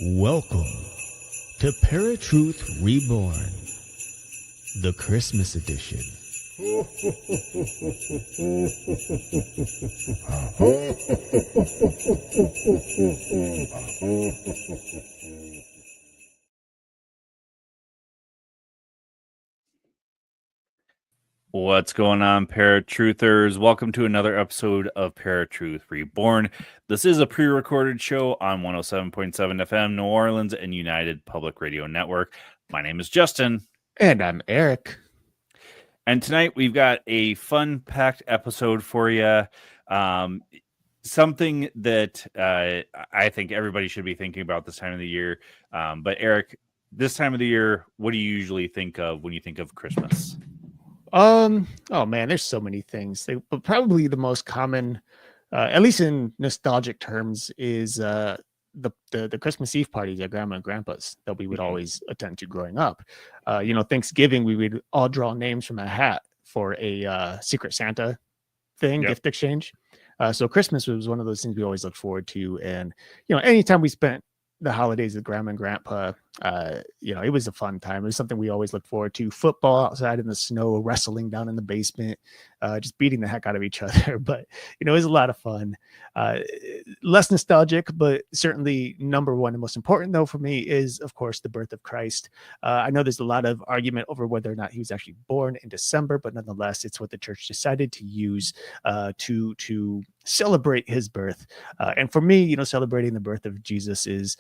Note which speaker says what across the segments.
Speaker 1: Welcome to ParaTruth Reborn, the Christmas edition.
Speaker 2: What's going on, ParaTruthers? Welcome to another episode of ParaTruth Reborn. This is a pre-recorded show on 107.7 FM, New Orleans, and United Public Radio Network. My name is Justin.
Speaker 3: And I'm Eric.
Speaker 2: And tonight we've got a fun-packed episode for you. Something that I think everybody should be thinking about this time of the year. But Eric, this time of the year, what do you usually think of when you think of Christmas?
Speaker 3: Oh man, there's so many things. But probably the most common, at least in nostalgic terms, is the Christmas Eve parties at Grandma and Grandpa's that we would always attend to growing up. Thanksgiving, we would all draw names from a hat for a Secret Santa thing, gift exchange. So Christmas was one of those things we always looked forward to. And, anytime we spent the holidays with Grandma and Grandpa, it was a fun time. It was something we always looked forward to. Football outside in the snow, wrestling down in the basement, just beating the heck out of each other. But, it was a lot of fun. Less nostalgic, but certainly number one and most important, though, for me is, of course, the birth of Christ. I know there's a lot of argument over whether or not he was actually born in December, but nonetheless, it's what the church decided to use to celebrate his birth. And for me, celebrating the birth of Jesus is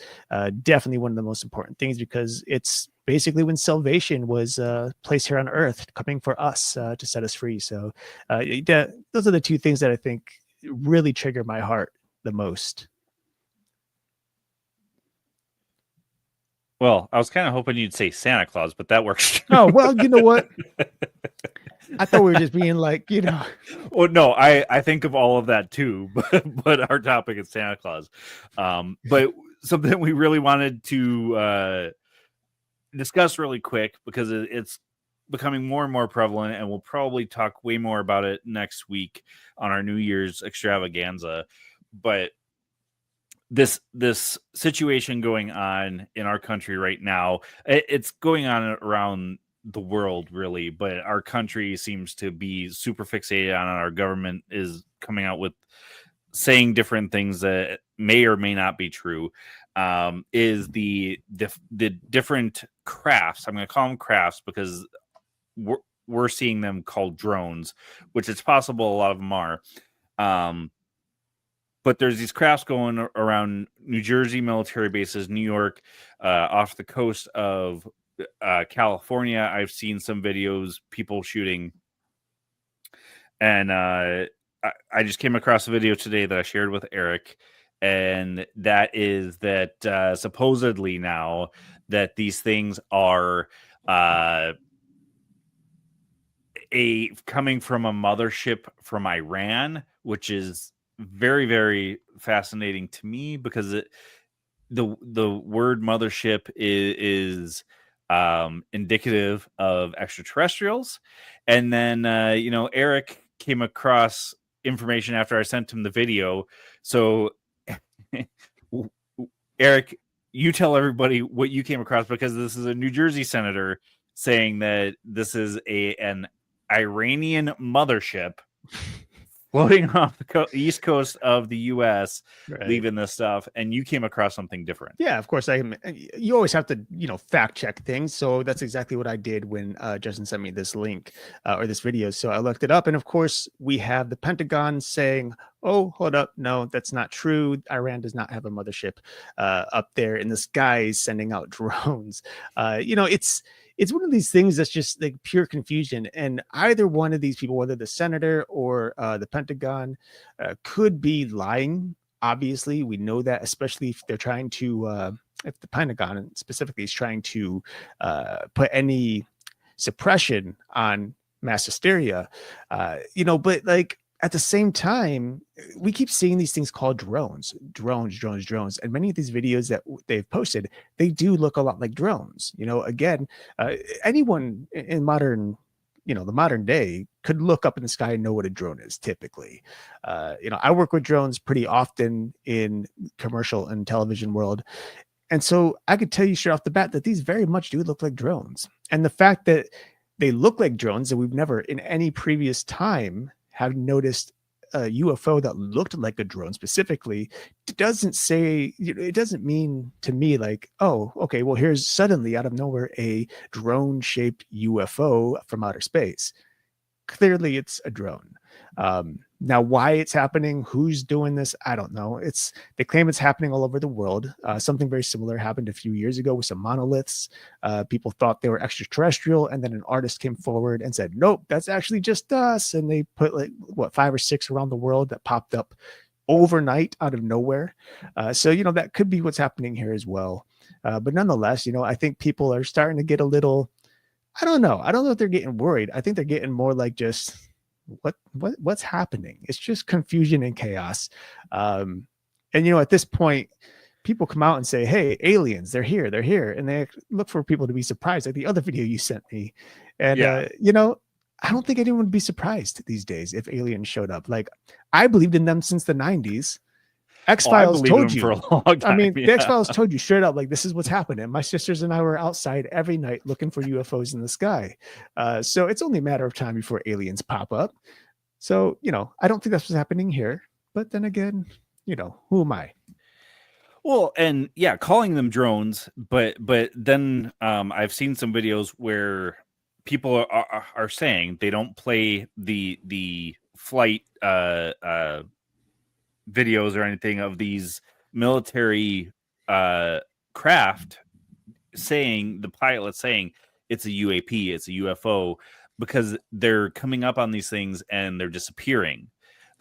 Speaker 3: definitely one of the most important things, because it's basically when salvation was placed here on earth, coming for us to set us free. So those are the two things that I think really trigger my heart the most.
Speaker 2: Well, I was kind of hoping you'd say Santa Claus, but that works.
Speaker 3: Oh, well, you know what? I thought we were just being like,
Speaker 2: Well, no, I think of all of that too, but our topic is Santa Claus. But something we really wanted to discuss really quick, because it's becoming more and more prevalent, and we'll probably talk way more about it next week on our New Year's extravaganza. But this situation going on in our country right now, it's going on around the world, really, but our country seems to be super fixated on it. Our government is coming out with saying different things that may or may not be true. Is the different crafts? I'm going to call them crafts because we're seeing them called drones, which it's possible a lot of them are. But there's these crafts going around New Jersey military bases, New York, off the coast of California. I've seen some videos, people shooting. And I just came across a video today that I shared with Eric. And that is that supposedly now that these things are coming from a mothership from Iran, which is very, very fascinating to me, because the word mothership is indicative of extraterrestrials. And then Eric came across information after I sent him the video. So Eric, you tell everybody what you came across, because this is a New Jersey senator saying that this is an Iranian mothership floating off the east coast of the U.S., right, leaving this stuff, and you came across something different.
Speaker 3: Yeah, of course. You always have to, fact check things. So that's exactly what I did when Justin sent me this link or this video. So I looked it up, and of course, we have the Pentagon saying, "Oh, hold up, no, that's not true. Iran does not have a mothership up there in the skies sending out drones." It's one of these things that's just like pure confusion. And either one of these people, whether the senator or the Pentagon, could be lying. Obviously, we know that, especially if they're trying to, if the Pentagon specifically is trying to put any suppression on mass hysteria, but like, at the same time, we keep seeing these things called drones. And many of these videos that they've posted, they do look a lot like drones. Again, anyone in modern, the modern day could look up in the sky and know what a drone is typically. I work with drones pretty often in commercial and television world. And so I could tell you straight off the bat that these very much do look like drones. And the fact that they look like drones, and we've never in any previous time have noticed a UFO that looked like a drone specifically, doesn't say, it doesn't mean to me like, oh, okay, well, here's suddenly out of nowhere a drone shaped UFO from outer space. Clearly it's a drone. Now, why it's happening, who's doing this, I don't know. They claim it's happening all over the world. Something very similar happened a few years ago with some monoliths. People thought they were extraterrestrial, and then an artist came forward and said, nope, that's actually just us. And they put like 5 or 6 around the world that popped up overnight out of nowhere. So that could be what's happening here as well. But nonetheless, I think people are starting to get a little, I don't know if they're getting worried. I think they're getting more like just what's happening. It's just confusion and chaos. And at this point, people come out and say, hey, aliens, they're here, and they look for people to be surprised, like the other video you sent me. And I don't think anyone would be surprised these days if aliens showed up. Like, I believed in them since the 90s. X-Files told you
Speaker 2: for a long time.
Speaker 3: the X-Files told you straight up, like, this is what's happening. My sisters and I were outside every night looking for UFOs in the sky. So it's only a matter of time before aliens pop up. So, I don't think that's what's happening here. But then again, who am I?
Speaker 2: Well, and yeah, calling them drones, but then I've seen some videos where people are saying they don't play the flight videos or anything of these military craft saying, the pilot saying it's a UAP, it's a UFO, because they're coming up on these things and they're disappearing,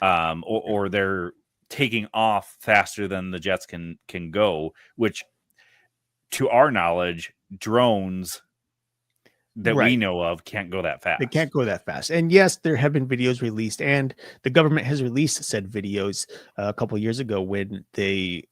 Speaker 2: or they're taking off faster than the jets can go, which to our knowledge, drones that we know of can't go that fast.
Speaker 3: They can't go that fast. And yes, there have been videos released, and the government has released said videos a couple of years ago when they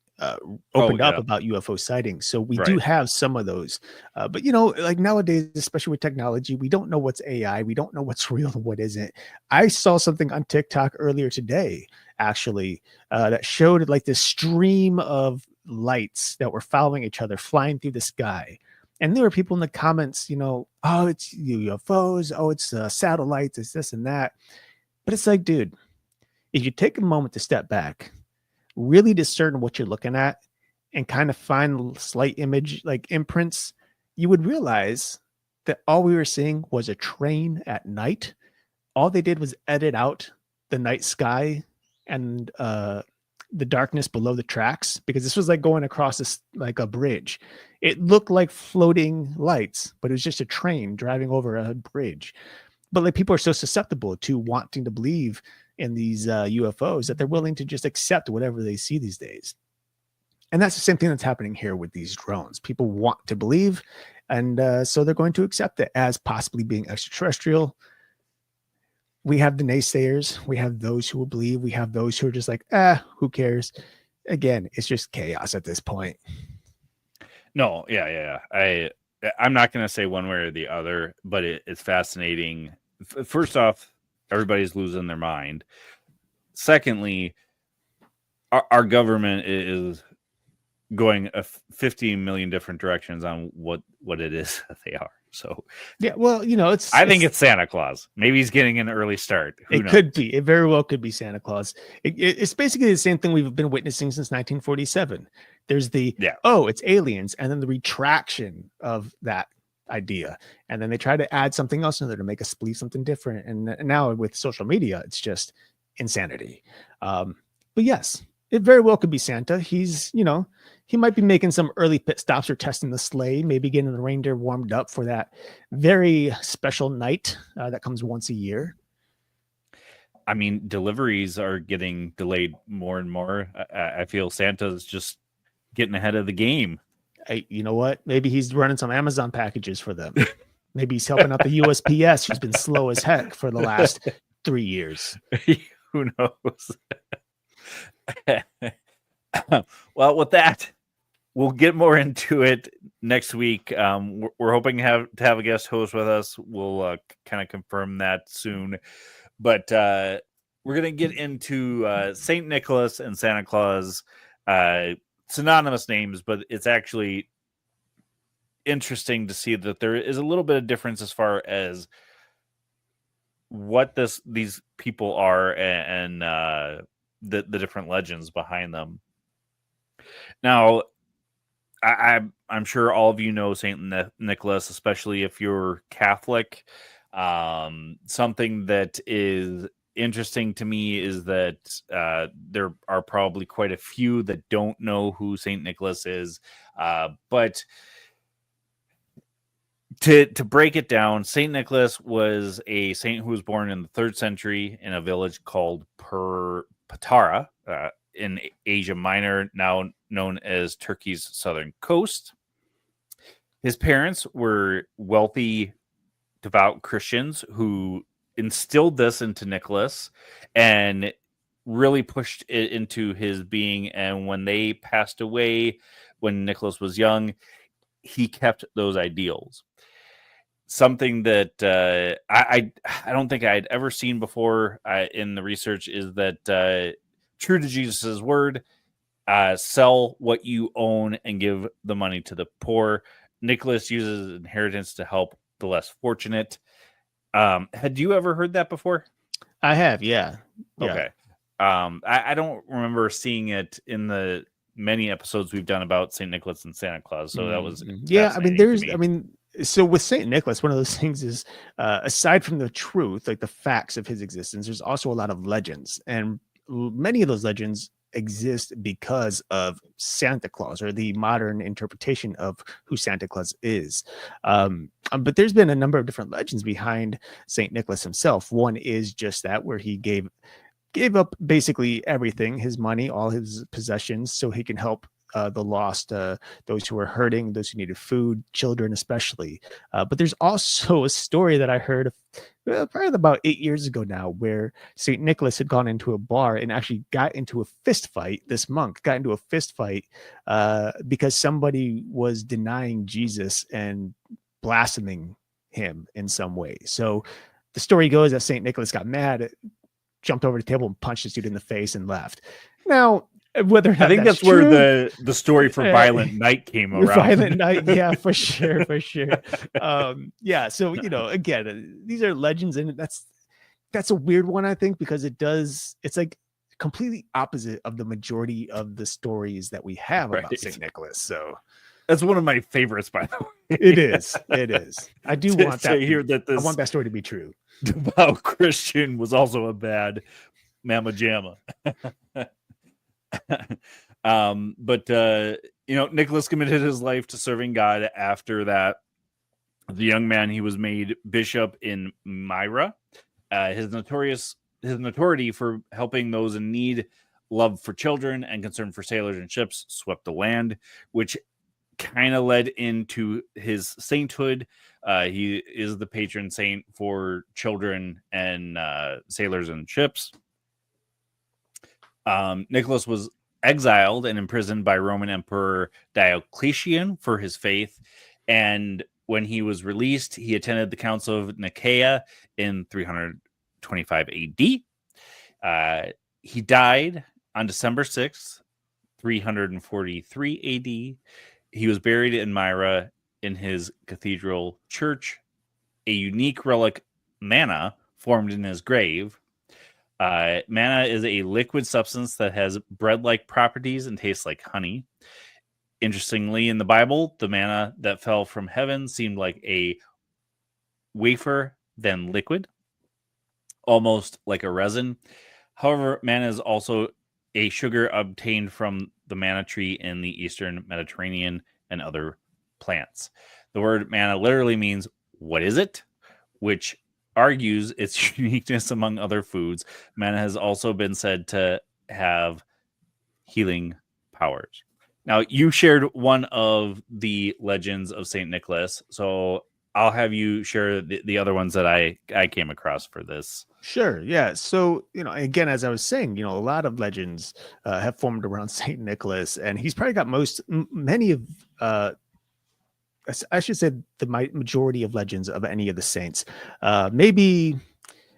Speaker 3: opened up about UFO sightings. So we do have some of those. But, like nowadays, especially with technology, we don't know what's AI. We don't know what's real and what isn't. I saw something on TikTok earlier today, actually, that showed like this stream of lights that were following each other, flying through the sky. And there were people in the comments, oh, it's UFOs, oh, it's satellites, it's this and that. But it's like, dude, if you take a moment to step back, really discern what you're looking at, and kind of find slight image like imprints, you would realize that all we were seeing was a train at night. All they did was edit out the night sky and the darkness below the tracks, because this was like going across this like a bridge. It looked like floating lights, but it was just a train driving over a bridge. But like, people are so susceptible to wanting to believe in these UFOs that they're willing to just accept whatever they see these days. And that's the same thing that's happening here with these drones. People want to believe, and so they're going to accept it as possibly being extraterrestrial. We have the naysayers. We have those who will believe. We have those who are just like, who cares? Again, it's just chaos at this point.
Speaker 2: No, yeah. I'm not going to say one way or the other, but it's fascinating. First off, everybody's losing their mind. Secondly, our government is going 50 million different directions on what it is that they are. So
Speaker 3: yeah, well,
Speaker 2: I think it's Santa Claus. Maybe he's getting an early start. Who knows?
Speaker 3: Could be. It very well could be Santa Claus. It's basically the same thing we've been witnessing since 1947. There's it's aliens, and then the retraction of that idea, and then they try to add something else in there to make us believe something different. And now with social media, it's just insanity. But yes, it very well could be Santa. He's, he might be making some early pit stops or testing the sleigh, maybe getting the reindeer warmed up for that very special night that comes once a year.
Speaker 2: I mean, deliveries are getting delayed more and more. I feel Santa's just getting ahead of the game.
Speaker 3: Hey, you know what? Maybe he's running some Amazon packages for them. Maybe he's helping out the USPS, who's been slow as heck for the last 3 years.
Speaker 2: Who knows? Well, with that, we'll get more into it next week. We're hoping to have a guest host with us. We'll kind of confirm that soon. But we're going to get into St. Nicholas and Santa Claus, synonymous names, but it's actually interesting to see that there is a little bit of difference as far as what these people are and the different legends behind them. Now, I'm sure all of you know Saint Nicholas, especially if you're Catholic. Something that is interesting to me is that there are probably quite a few that don't know who Saint Nicholas is, but to break it down, Saint Nicholas was a saint who was born in the 3rd century in a village called Patara in Asia Minor, now known as Turkey's southern coast. His parents were wealthy, devout Christians who instilled this into Nicholas and really pushed it into his being. And when they passed away, when Nicholas was young, he kept those ideals. Something that I don't think I'd ever seen before in the research is that true to Jesus's word, sell what you own and give the money to the poor. Nicholas uses inheritance to help the less fortunate. Had you ever heard that before?
Speaker 3: I have, yeah.
Speaker 2: Okay. I don't remember seeing it in the many episodes we've done about St. Nicholas and Santa Claus. So that was
Speaker 3: so with St. Nicholas, one of those things is aside from the truth, like the facts of his existence, there's also a lot of legends, and many of those legends exist because of Santa Claus, or the modern interpretation of who Santa Claus is. But there's been a number of different legends behind St. Nicholas himself. One is just that, where he gave up basically everything, his money, all his possessions, so he can help the lost, those who were hurting, those who needed food, children especially. But there's also a story that I heard probably about 8 years ago now, where St. Nicholas had gone into a bar and actually got into a fist fight. This monk got into a fist fight because somebody was denying Jesus and blaspheming him in some way. So the story goes that St. Nicholas got mad, jumped over the table and punched this dude in the face and left. Now, whether or not
Speaker 2: I think that's
Speaker 3: true,
Speaker 2: where the story for Violent Night came around.
Speaker 3: Violent Night, yeah, for sure. Yeah, so again, these are legends, and that's a weird one, I think, because it's like completely opposite of the majority of the stories that we have about St. Nicholas. So
Speaker 2: that's one of my favorites, by the way.
Speaker 3: It is. I do want that.
Speaker 2: Hear that
Speaker 3: I want that story to be true.
Speaker 2: Devout Christian was also a bad mamma jamma. But Nicholas committed his life to serving God. After that, the young man, he was made bishop in Myra. His notoriety for helping those in need, love for children, and concern for sailors and ships swept the land, which kind of led into his sainthood. He is the patron saint for children and sailors and ships. Nicholas was exiled and imprisoned by Roman Emperor Diocletian for his faith, and when he was released, he attended the Council of Nicaea in 325 AD. He died on December 6th, 343 AD. He was buried in Myra in his cathedral church. A unique relic, manna, formed in his grave. Manna is a liquid substance that has bread-like properties and tastes like honey. Interestingly, in the Bible, the manna that fell from heaven seemed like a wafer, then liquid, almost like a resin. However, manna is also a sugar obtained from the manna tree in the Eastern Mediterranean and other plants. The word manna literally means, what is it? Which argues its uniqueness among other foods. Manna has also been said to have healing powers. Now, you shared one of the legends of St. Nicholas, so I'll have you share the other ones that I came across for this.
Speaker 3: Sure. Yeah. So, again, as I was saying, a lot of legends have formed around St. Nicholas, and he's probably got many of, I should say, the majority of legends of any of the saints. Maybe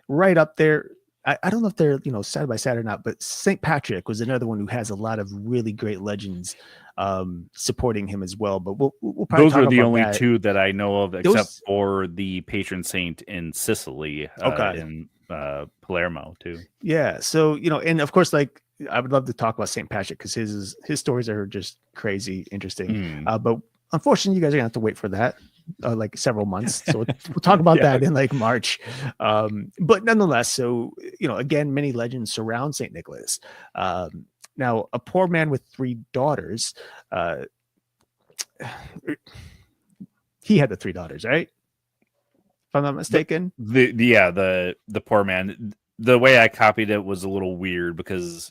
Speaker 3: right up there I don't know if they're, side by side or not, but St. Patrick was another one who has a lot of really great legends supporting him as well. But we'll probably
Speaker 2: Those
Speaker 3: talk
Speaker 2: are the
Speaker 3: about
Speaker 2: only
Speaker 3: that.
Speaker 2: two that I know of, except
Speaker 3: Those
Speaker 2: for the patron saint in Sicily,
Speaker 3: okay.
Speaker 2: in Palermo too.
Speaker 3: Yeah. So, and of course, like I would love to talk about St. Patrick because his stories are just crazy interesting. But unfortunately, you guys are gonna have to wait for that. Like several months, so we'll talk about that in like March. But nonetheless, so again, many legends surround Saint Nicholas. Now, a poor man with 3 daughters. He had the 3 daughters, right? If I'm not mistaken.
Speaker 2: The poor man. The way I copied it was a little weird because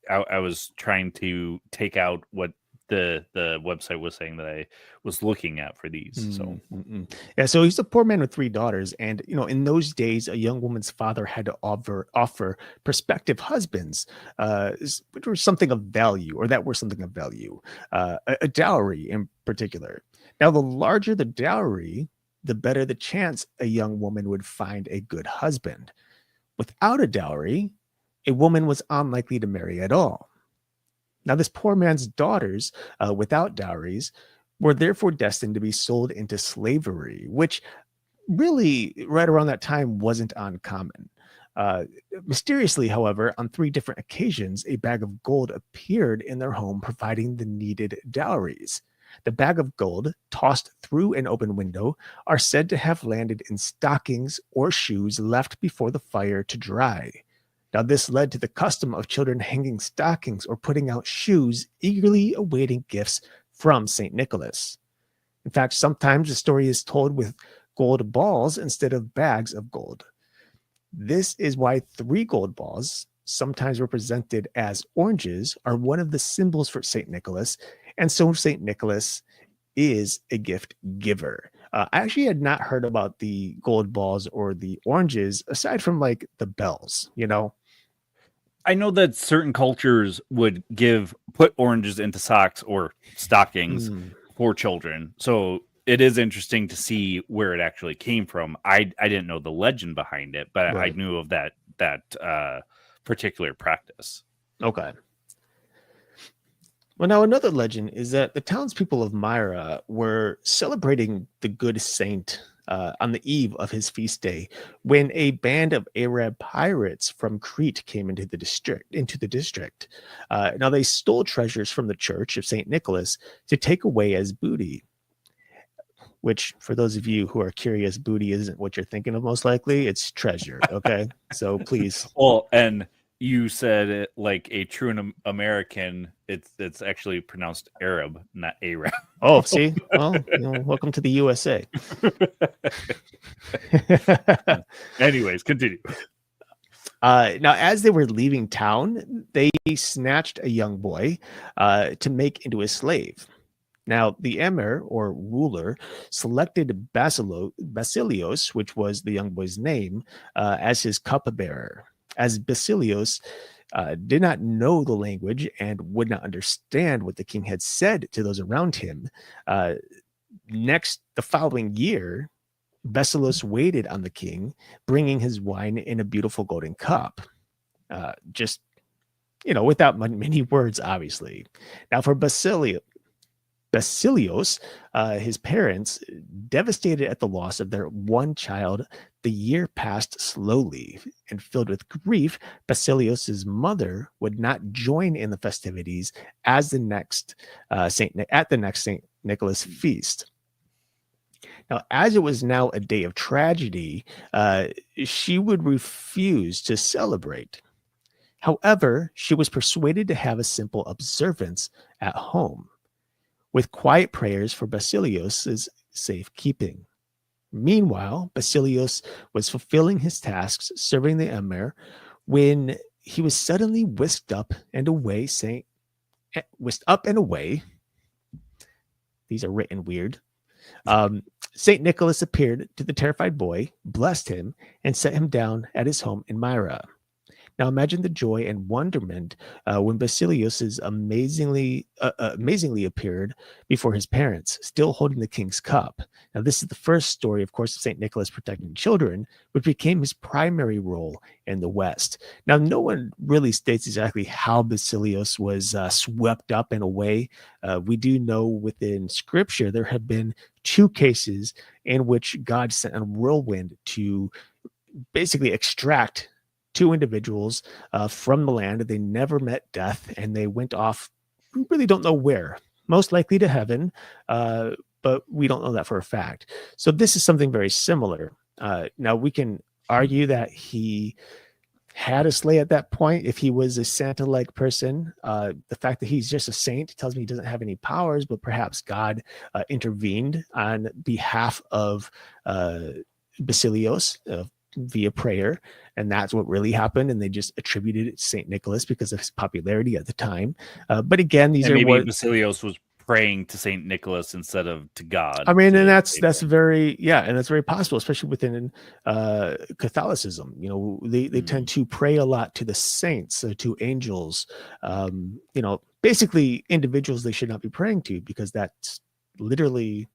Speaker 2: I was trying to take out what the website was saying that I was looking at for these. So
Speaker 3: yeah, so he's a poor man with 3 daughters, and in those days, a young woman's father had to offer prospective husbands, which were something of value, or that were something of value, a dowry in particular. Now, the larger the dowry, the better the chance a young woman would find a good husband. Without a dowry, a woman was unlikely to marry at all. Now, this poor man's daughters, without dowries, were therefore destined to be sold into slavery, which really, right around that time, wasn't uncommon. Mysteriously, however, on 3 different occasions, a bag of gold appeared in their home, providing the needed dowries. The bag of gold, tossed through an open window, are said to have landed in stockings or shoes left before the fire to dry. Now, this led to the custom of children hanging stockings or putting out shoes, eagerly awaiting gifts from St. Nicholas. In fact, sometimes the story is told with gold balls instead of bags of gold. This is why 3 gold balls, sometimes represented as oranges, are one of the symbols for St. Nicholas, and so St. Nicholas is a gift giver. I actually had not heard about the gold balls or the oranges, aside from like the bells,
Speaker 2: I know that certain cultures would put oranges into socks or stockings for children. So it is interesting to see where it actually came from. I didn't know the legend behind it, but right. I knew of that particular practice.
Speaker 3: Okay. Well, now another legend is that the townspeople of Myra were celebrating the good saint on the eve of his feast day, when a band of Arab pirates from Crete came into the district. Now they stole treasures from the church of St. Nicholas to take away as booty. Which, for those of you who are curious, booty isn't what you're thinking of. Most likely, it's treasure. Okay, so please.
Speaker 2: Well, and you said it like a true American. It's actually pronounced Arab, not Arab.
Speaker 3: Oh, see? Well, welcome to the USA.
Speaker 2: Anyways, continue.
Speaker 3: Now, as they were leaving town, they snatched a young boy to make into a slave. Now, the emir, or ruler, selected Basilios, which was the young boy's name, as his cupbearer. As Basilios did not know the language and would not understand what the king had said to those around him, the following year, Basilios waited on the king, bringing his wine in a beautiful golden cup. Without many words, obviously. Now, for Basilios, his parents, devastated at the loss of their one child, the year passed slowly, and filled with grief, Basilios's mother would not join in the festivities at the next Saint Nicholas feast. Now, as it was now a day of tragedy, she would refuse to celebrate. However, she was persuaded to have a simple observance at home, with quiet prayers for Basilios' safekeeping. Meanwhile, Basilios was fulfilling his tasks serving the emir when he was suddenly whisked up and away. These are written weird. St. Nicholas appeared to the terrified boy, blessed him, and set him down at his home in Myra. Now imagine the joy and wonderment when Basilius amazingly appeared before his parents, still holding the king's cup. Now this is the first story, of course, of St. Nicholas protecting children, which became his primary role in the West. Now no one really states exactly how Basilius was swept up and away. We do know within Scripture there have been 2 cases in which God sent a whirlwind to basically extract 2 individuals from the land. They never met death, and they went off. We really don't know where. Most likely to heaven, but we don't know that for a fact. So this is something very similar. Now we can argue that he had a sleigh at that point if he was a Santa-like person. The fact that he's just a saint tells me he doesn't have any powers, but perhaps God intervened on behalf of Basilios via prayer, and that's what really happened, and they just attributed it to Saint Nicholas because of his popularity at the time. But again, these
Speaker 2: and
Speaker 3: are
Speaker 2: maybe
Speaker 3: what
Speaker 2: Basilios was praying to Saint Nicholas instead of to God.
Speaker 3: I mean, and that's very and that's very possible, especially within Catholicism. You know, they tend to pray a lot to the saints, to angels. You know, basically individuals they should not be praying to, because that's literally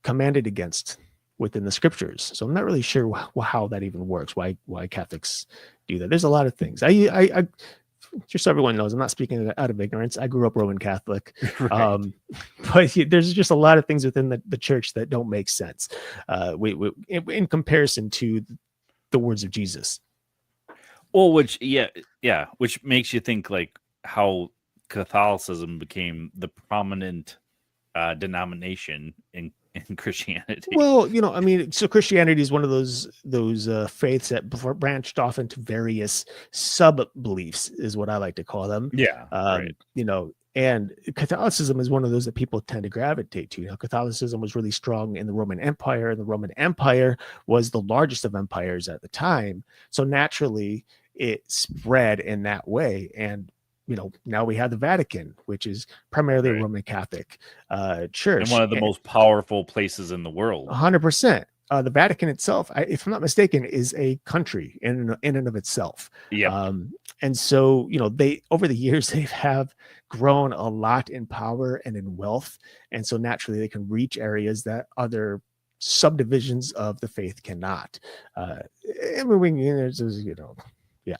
Speaker 3: commanded against within the Scriptures. So I'm not really sure how that even works. Why Catholics do that? There's a lot of things. I just so everyone knows, I'm not speaking out of ignorance. I grew up Roman Catholic,
Speaker 2: Right.
Speaker 3: but there's just a lot of things within the church that don't make sense in comparison to the words of Jesus.
Speaker 2: Well, which makes you think like how Catholicism became the prominent denomination in Christianity.
Speaker 3: Well, you know, I mean, so Christianity is one of those faiths that branched off into various sub beliefs, is what I like to call them.
Speaker 2: Yeah, right.
Speaker 3: You know, and Catholicism is one of those that people tend to gravitate to. You know, Catholicism was really strong in the Roman Empire, and the Roman Empire was the largest of empires at the time. So naturally, it spread in that way. And you know, now we have the Vatican, which is primarily a Roman Catholic church,
Speaker 2: and one of the most powerful places in the world.
Speaker 3: 100%. The Vatican itself, if I'm not mistaken, is a country in and of itself.
Speaker 2: Yeah.
Speaker 3: And so, you know, they over the years they have grown a lot in power and in wealth, and so naturally they can reach areas that other subdivisions of the faith cannot. I mean, you know, yeah.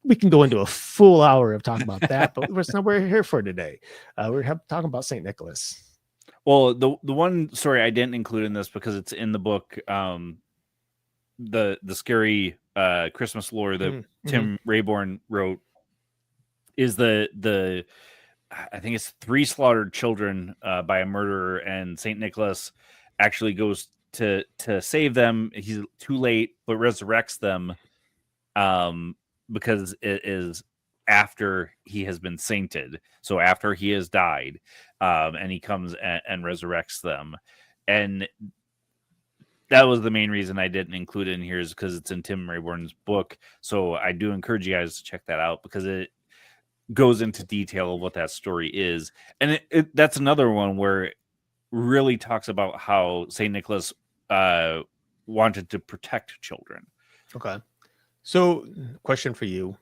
Speaker 3: We can go into a full hour of talking about that, but that's not what we're here for today. We're talking about St. Nicholas.
Speaker 2: Well, the one story I didn't include in this because it's in the book, the scary Christmas lore that Tim Reborn wrote, is the I think it's 3 slaughtered children by a murderer, and St. Nicholas actually goes to save them. He's too late, but resurrects them. Because it is after he has been sainted, so after he has died, and he comes and resurrects them. And that was the main reason I didn't include it in here, is because it's in Tim Rayborn's book. So I do encourage you guys to check that out, because it goes into detail of what that story is. And that's another one where it really talks about how St. Nicholas wanted to protect children.
Speaker 3: Okay. So, question for you.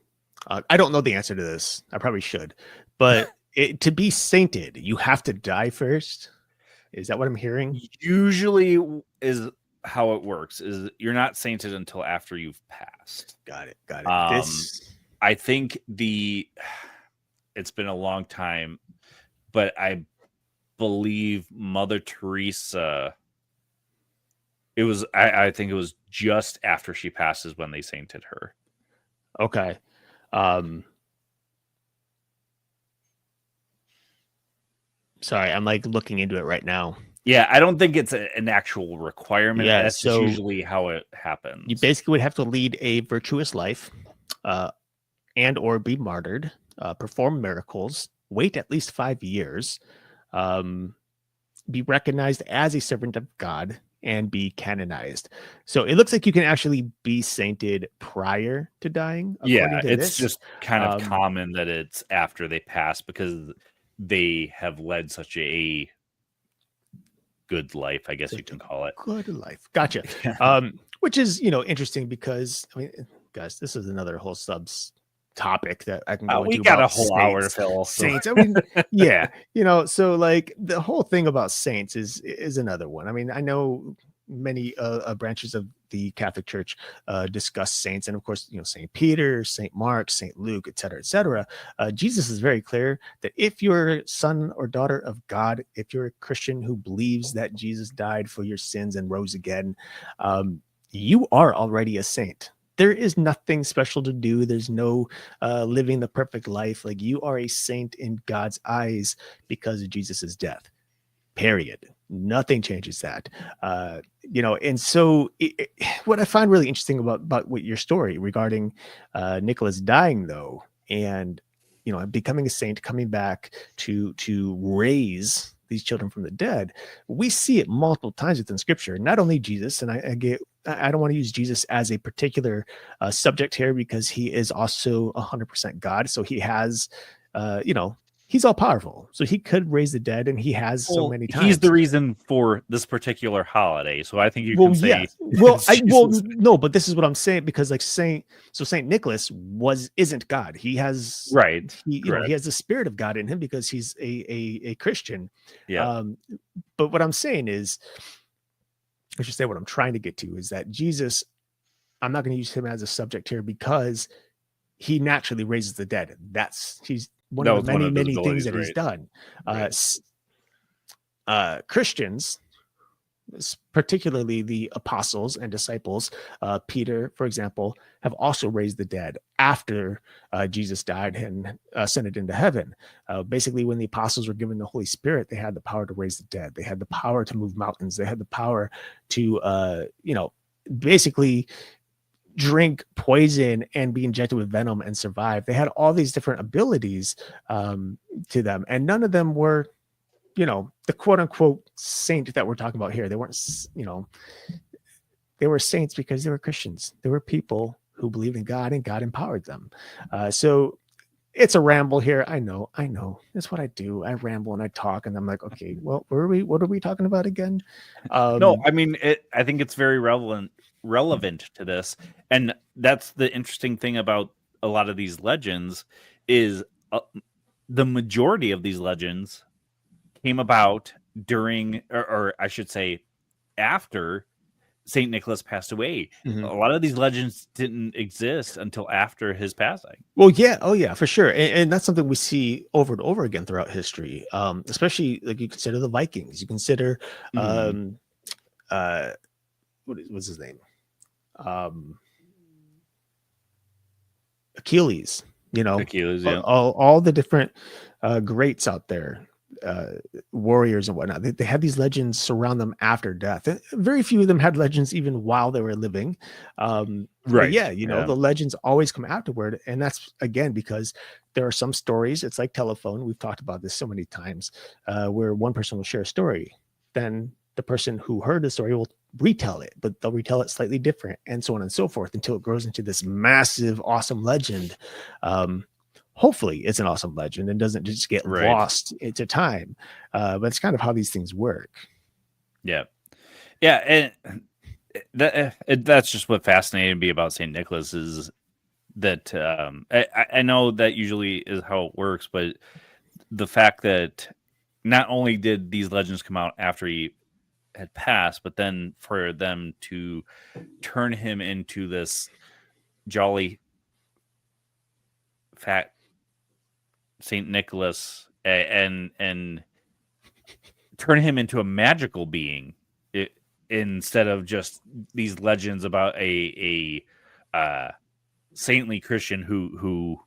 Speaker 3: I don't know the answer to this. I probably should. But to be sainted, you have to die first? Is that what I'm hearing?
Speaker 2: Usually is how it works. Is you're not sainted until after you've passed.
Speaker 3: Got it.
Speaker 2: I think it's been a long time, but I believe Mother Teresa, I think it was just after she passes when they sainted her.
Speaker 3: Okay. Sorry, I'm like looking into it right now.
Speaker 2: Yeah, I don't think it's an actual requirement.
Speaker 3: Yeah,
Speaker 2: that's
Speaker 3: so
Speaker 2: usually how it happens.
Speaker 3: You basically would have to lead a virtuous life, and or be martyred, perform miracles, wait at least 5 years, be recognized as a servant of God, and be canonized. So it looks like you can actually be sainted prior to dying.
Speaker 2: Yeah, it's just kind of common that it's after they pass, because they have led such a good life, I guess you can call it.
Speaker 3: Good life. Gotcha. Which is, interesting, because I mean, guys, this is another whole subs topic that I can go
Speaker 2: We
Speaker 3: into
Speaker 2: got
Speaker 3: about
Speaker 2: a whole hour to fill.
Speaker 3: Saints. I mean, yeah, so like the whole thing about saints is another one. I mean, I know many branches of the Catholic Church discuss saints, and of course, Saint Peter, Saint Mark, Saint Luke, etc., etc. Jesus is very clear that if you're a son or daughter of God, if you're a Christian who believes that Jesus died for your sins and rose again, you are already a saint. There is nothing special to do. There's no living the perfect life. Like, you are a saint in God's eyes because of Jesus's death. Period. Nothing changes that. And so what I find really interesting about what your story regarding Nicholas dying, though, and becoming a saint, coming back to raise these children from the dead, we see it multiple times within Scripture. Not only Jesus, and I don't want to use Jesus as a particular subject here because he is also 100% God. So he has, he's all powerful. So he could raise the dead, and he has so many times.
Speaker 2: He's the reason for this particular holiday. So I think you can say,
Speaker 3: no, but this is what I'm saying, because like Saint Nicholas isn't God. He has he has the spirit of God in him because he's a Christian.
Speaker 2: Yeah.
Speaker 3: But what I'm saying is, I should say what I'm trying to get to is that Jesus, I'm not going to use him as a subject here because he naturally raises the dead. He's one of the many things that he's done. Christians, particularly the apostles and disciples, Peter, for example, have also raised the dead after Jesus died and ascended into heaven. Basically, when the apostles were given the Holy Spirit, they had the power to raise the dead. They had the power to move mountains. They had the power to, basically drink poison and be injected with venom and survive. They had all these different abilities to them, and none of them were the quote unquote saint that we're talking about here. They weren't, they were saints because they were Christians. They were people who believed in God, and God empowered them. So it's a ramble here. I know. That's what I do. I ramble and I talk, and I'm like, okay, well, what are we talking about again?
Speaker 2: No, I mean, I think it's very relevant to this. And that's the interesting thing about a lot of these legends is the majority of these legends came about during, or I should say, after Saint Nicholas passed away.
Speaker 3: Mm-hmm.
Speaker 2: A lot of these legends didn't exist until after his passing.
Speaker 3: Well, yeah, oh yeah, for sure, and that's something we see over and over again throughout history. Especially like you consider the Vikings, you consider what's his name, Achilles.
Speaker 2: Achilles, yeah.
Speaker 3: all the different greats out there. Warriors and whatnot. They had these legends surround them after death. Very few of them had legends even while they were living.
Speaker 2: Right.
Speaker 3: Yeah, the legends always come afterward. And that's, again, because there are some stories, it's like telephone. We've talked about this so many times, where one person will share a story. Then the person who heard the story will retell it, but they'll retell it slightly different, and so on and so forth, until it grows into this massive, awesome legend. Hopefully it's an awesome legend and doesn't just get lost into time. But it's kind of how these things work.
Speaker 2: Yeah. Yeah. And that's just what fascinated me about St. Nicholas is that I know that usually is how it works, but the fact that not only did these legends come out after he had passed, but then for them to turn him into this jolly, fat Saint Nicholas and turn him into a magical being instead of just these legends about a saintly Christian who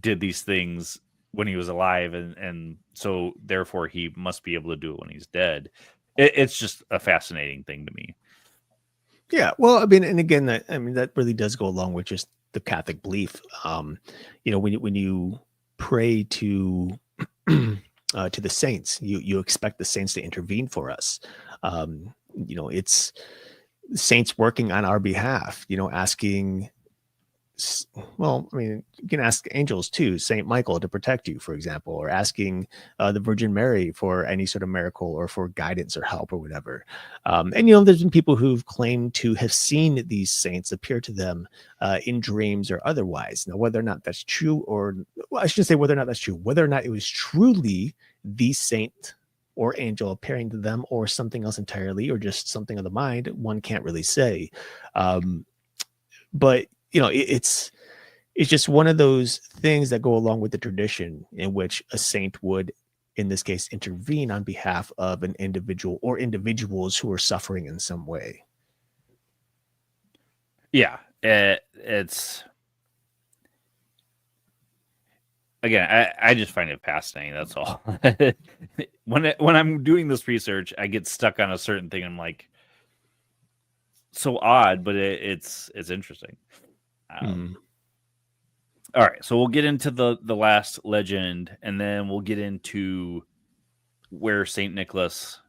Speaker 2: did these things when he was alive, and so therefore he must be able to do it when he's dead. It's just a fascinating thing to me.
Speaker 3: Yeah, well, I mean, and again, that really does go along with just the Catholic belief. When you pray to the saints, you expect the saints to intervene for us. It's saints working on our behalf, asking well, I mean, you can ask angels too, Saint Michael to protect you, for example, or asking the Virgin Mary for any sort of miracle or for guidance or help or whatever. And there's been people who've claimed to have seen these saints appear to them in dreams or otherwise. Now, whether or not that's true, or well, I should say whether or not that's true, whether or not it was truly the saint or angel appearing to them, or something else entirely, or just something of the mind, one can't really say. But it's just one of those things that go along with the tradition in which a saint would, in this case, intervene on behalf of an individual or individuals who are suffering in some way.
Speaker 2: Yeah, it's again, I just find it fascinating. That's all. When I'm doing this research, I get stuck on a certain thing. I'm like, so odd, but it's interesting. All right, so we'll get into the last legend, and then we'll get into where Saint Nicholas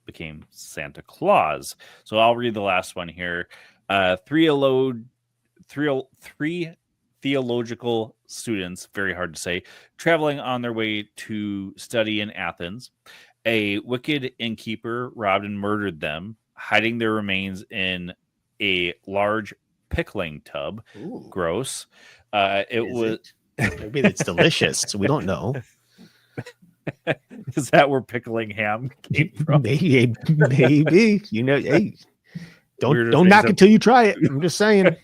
Speaker 2: became Santa Claus. So I'll read the last one here. Three theological students, very hard to say, traveling on their way to study in Athens. A wicked innkeeper robbed and murdered them, hiding their remains in a large pickling tub.
Speaker 3: Ooh.
Speaker 2: Gross. Maybe
Speaker 3: it's delicious. We don't know.
Speaker 2: Is that where pickling ham came from?
Speaker 3: Maybe. Hey, don't knock it till you try it. I'm just saying.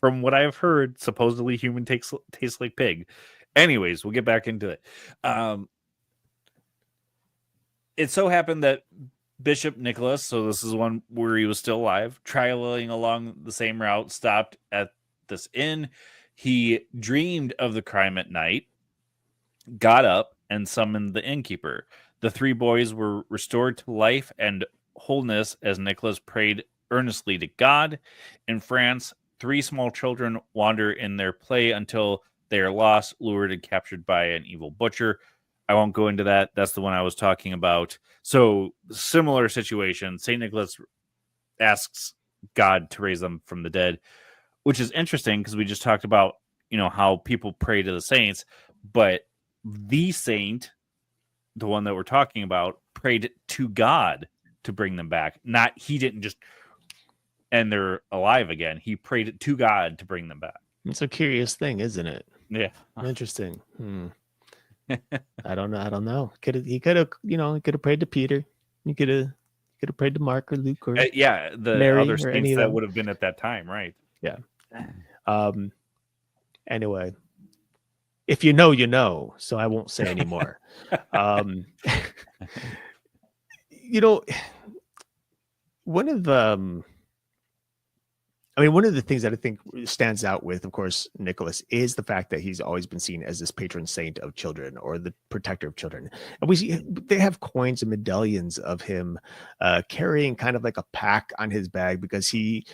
Speaker 2: From what I've heard, supposedly human tastes like pig. Anyways, we'll get back into it. It so happened that Bishop Nicholas, so this is one where he was still alive, traveling along the same route, stopped at this inn. He dreamed of the crime at night, got up, and summoned the innkeeper. The three boys were restored to life and wholeness as Nicholas prayed earnestly to God. In France, three small children wander in their play until they are lost, lured, and captured by an evil butcher. I won't go into that. That's the one I was talking about. So, similar situation. St. Nicholas asks God to raise them from the dead, which is interesting because we just talked about, how people pray to the saints, but the saint, the one that we're talking about, prayed to God to bring them back. Not, he didn't just, and they're alive again. He prayed to God to bring them back.
Speaker 3: It's a curious thing, isn't it?
Speaker 2: Yeah.
Speaker 3: Interesting. I don't know. He could have prayed to Peter. He could have prayed to Mark or Luke or
Speaker 2: the
Speaker 3: Mary
Speaker 2: other saints that would have been at that time, right?
Speaker 3: Yeah. Anyway, if you know, so I won't say anymore. One of the things that I think stands out with, of course, Nicholas is the fact that he's always been seen as this patron saint of children or the protector of children. And we see they have coins and medallions of him carrying kind of like a pack on his bag because he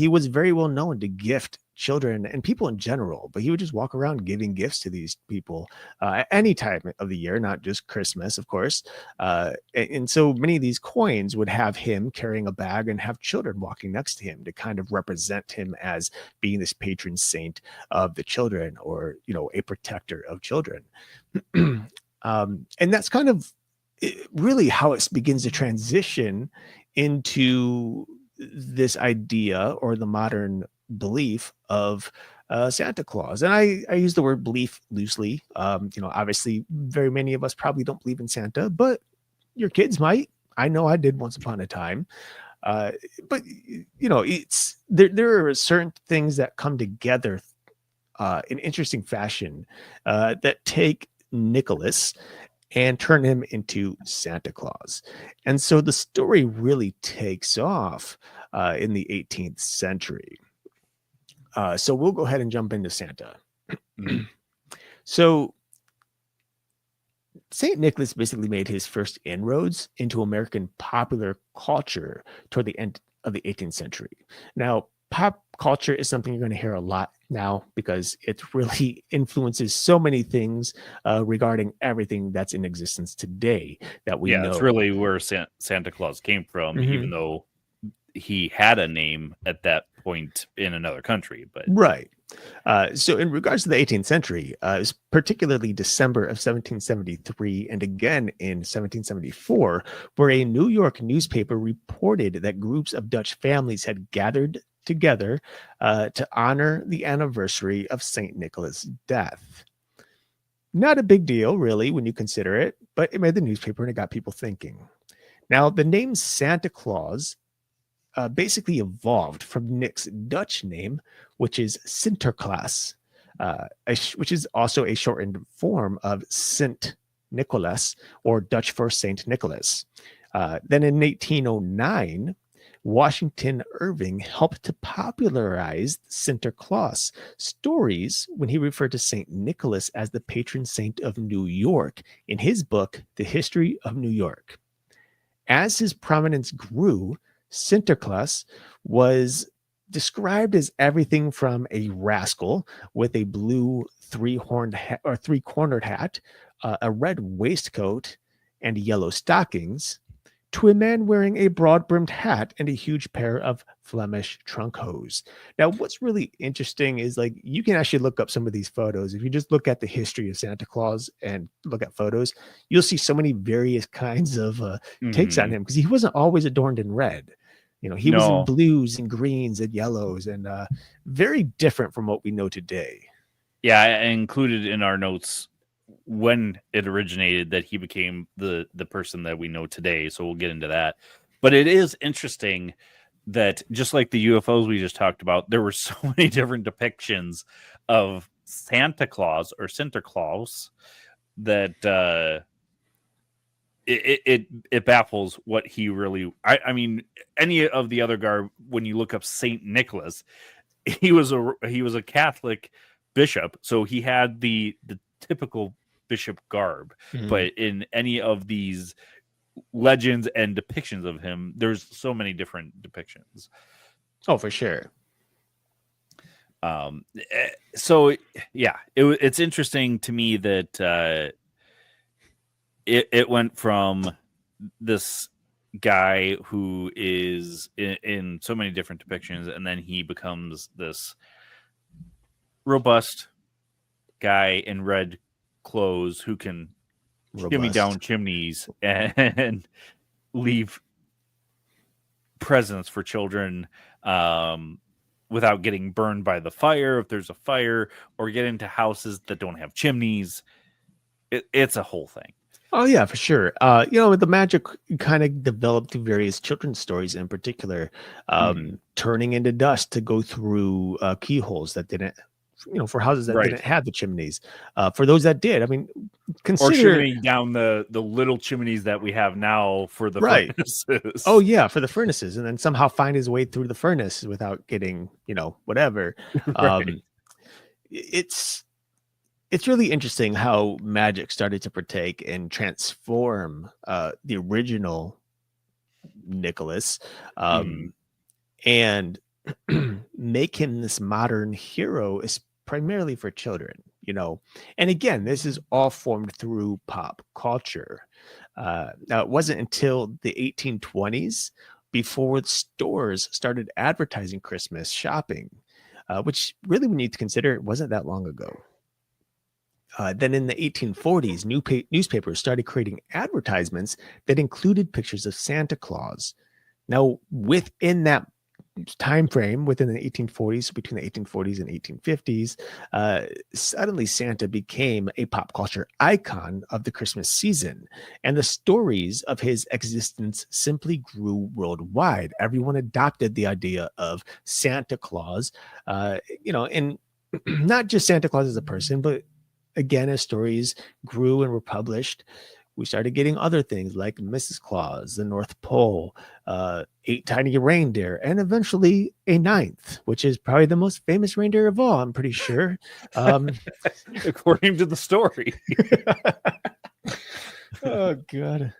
Speaker 3: was very well known to gift children and people in general, but he would just walk around giving gifts to these people at any time of the year, not just Christmas, of course. And so many of these coins would have him carrying a bag and have children walking next to him to kind of represent him as being this patron saint of the children, or a protector of children. And that's kind of really how it begins to transition into this idea or the modern belief of Santa Claus. And I use the word belief loosely. Obviously very many of us probably don't believe in Santa, but your kids might. I know I did once upon a time. But it's there are certain things that come together in interesting fashion that take Nicholas and turn him into Santa Claus. And so the story really takes off in the 18th century. So we'll go ahead and jump into Santa. So St. Nicholas basically made his first inroads into American popular culture toward the end of the 18th century. Now, pop culture is something you're going to hear a lot now because it really influences so many things regarding everything that's in existence today that we know.
Speaker 2: Yeah, it's really where Santa Claus came from, even though he had a name at that point in another country. But
Speaker 3: right. So in regards to the 18th century, it was particularly December of 1773 and again in 1774, where a New York newspaper reported that groups of Dutch families had gathered together to honor the anniversary of St. Nicholas' death. Not a big deal, really, when you consider it, but it made the newspaper and it got people thinking. Now, the name Santa Claus basically evolved from Nick's Dutch name, which is Sinterklaas, which is also a shortened form of Sint Nicholas, or Dutch for Saint Nicholas. Then in 1809, Washington Irving helped to popularize Sinterklaas stories when he referred to Saint Nicholas as the patron saint of New York in his book, The History of New York. As his prominence grew, Sinterklaas was described as everything from a rascal with a blue three-cornered hat, a red waistcoat, and yellow stockings, to a man wearing a broad-brimmed hat and a huge pair of Flemish trunk hose. Now, what's really interesting is, like, you can actually look up some of these photos. If you just look at the history of Santa Claus and look at photos, you'll see so many various kinds of takes on him, because he wasn't always adorned in red. You know, he was in blues and greens and yellows, and very different from what we know today.
Speaker 2: Yeah, I included in our notes when it originated that he became the person that we know today. So we'll get into that. But it is interesting that, just like the UFOs we just talked about, there were so many different depictions of Santa Claus or Sinterklaas that it baffles what he really. I mean, any of the other garb, when you look up Saint Nicholas, he was a Catholic bishop, so he had the typical bishop garb. But in any of these legends and depictions of him, there's so many different depictions.
Speaker 3: Oh, for sure.
Speaker 2: So yeah, it's interesting to me that it went from this guy who is in so many different depictions, and then he becomes this robust guy in red clothes who can shimmy down chimneys and leave presents for children without getting burned by the fire if there's a fire, or get into houses that don't have chimneys. It's a whole thing.
Speaker 3: Oh yeah, for sure. The magic kind of developed through various children's stories, in particular, turning into dust to go through keyholes that didn't, for houses that didn't have the chimneys. For those that did, I mean,
Speaker 2: or shimmying down the little chimneys that we have now for the furnaces.
Speaker 3: Oh yeah, for the furnaces, and then somehow find his way through the furnace without getting, whatever. It's really interesting how magic started to partake and transform the original Nicholas and make him this modern hero, is primarily for children, And again, this is all formed through pop culture. Now, it wasn't until the 1820s before stores started advertising Christmas shopping, which really we need to consider it wasn't that long ago. Then in the 1840s, newspapers started creating advertisements that included pictures of Santa Claus. Now, within that time frame, within the 1840s, between the 1840s and 1850s, suddenly Santa became a pop culture icon of the Christmas season, and the stories of his existence simply grew worldwide. Everyone adopted the idea of Santa Claus, and not just Santa Claus as a person, but again, as stories grew and were published, we started getting other things like Mrs. Claus, the North Pole, 8 tiny reindeer, and eventually a 9th, which is probably the most famous reindeer of all, I'm pretty sure.
Speaker 2: According to the story.
Speaker 3: Oh, God.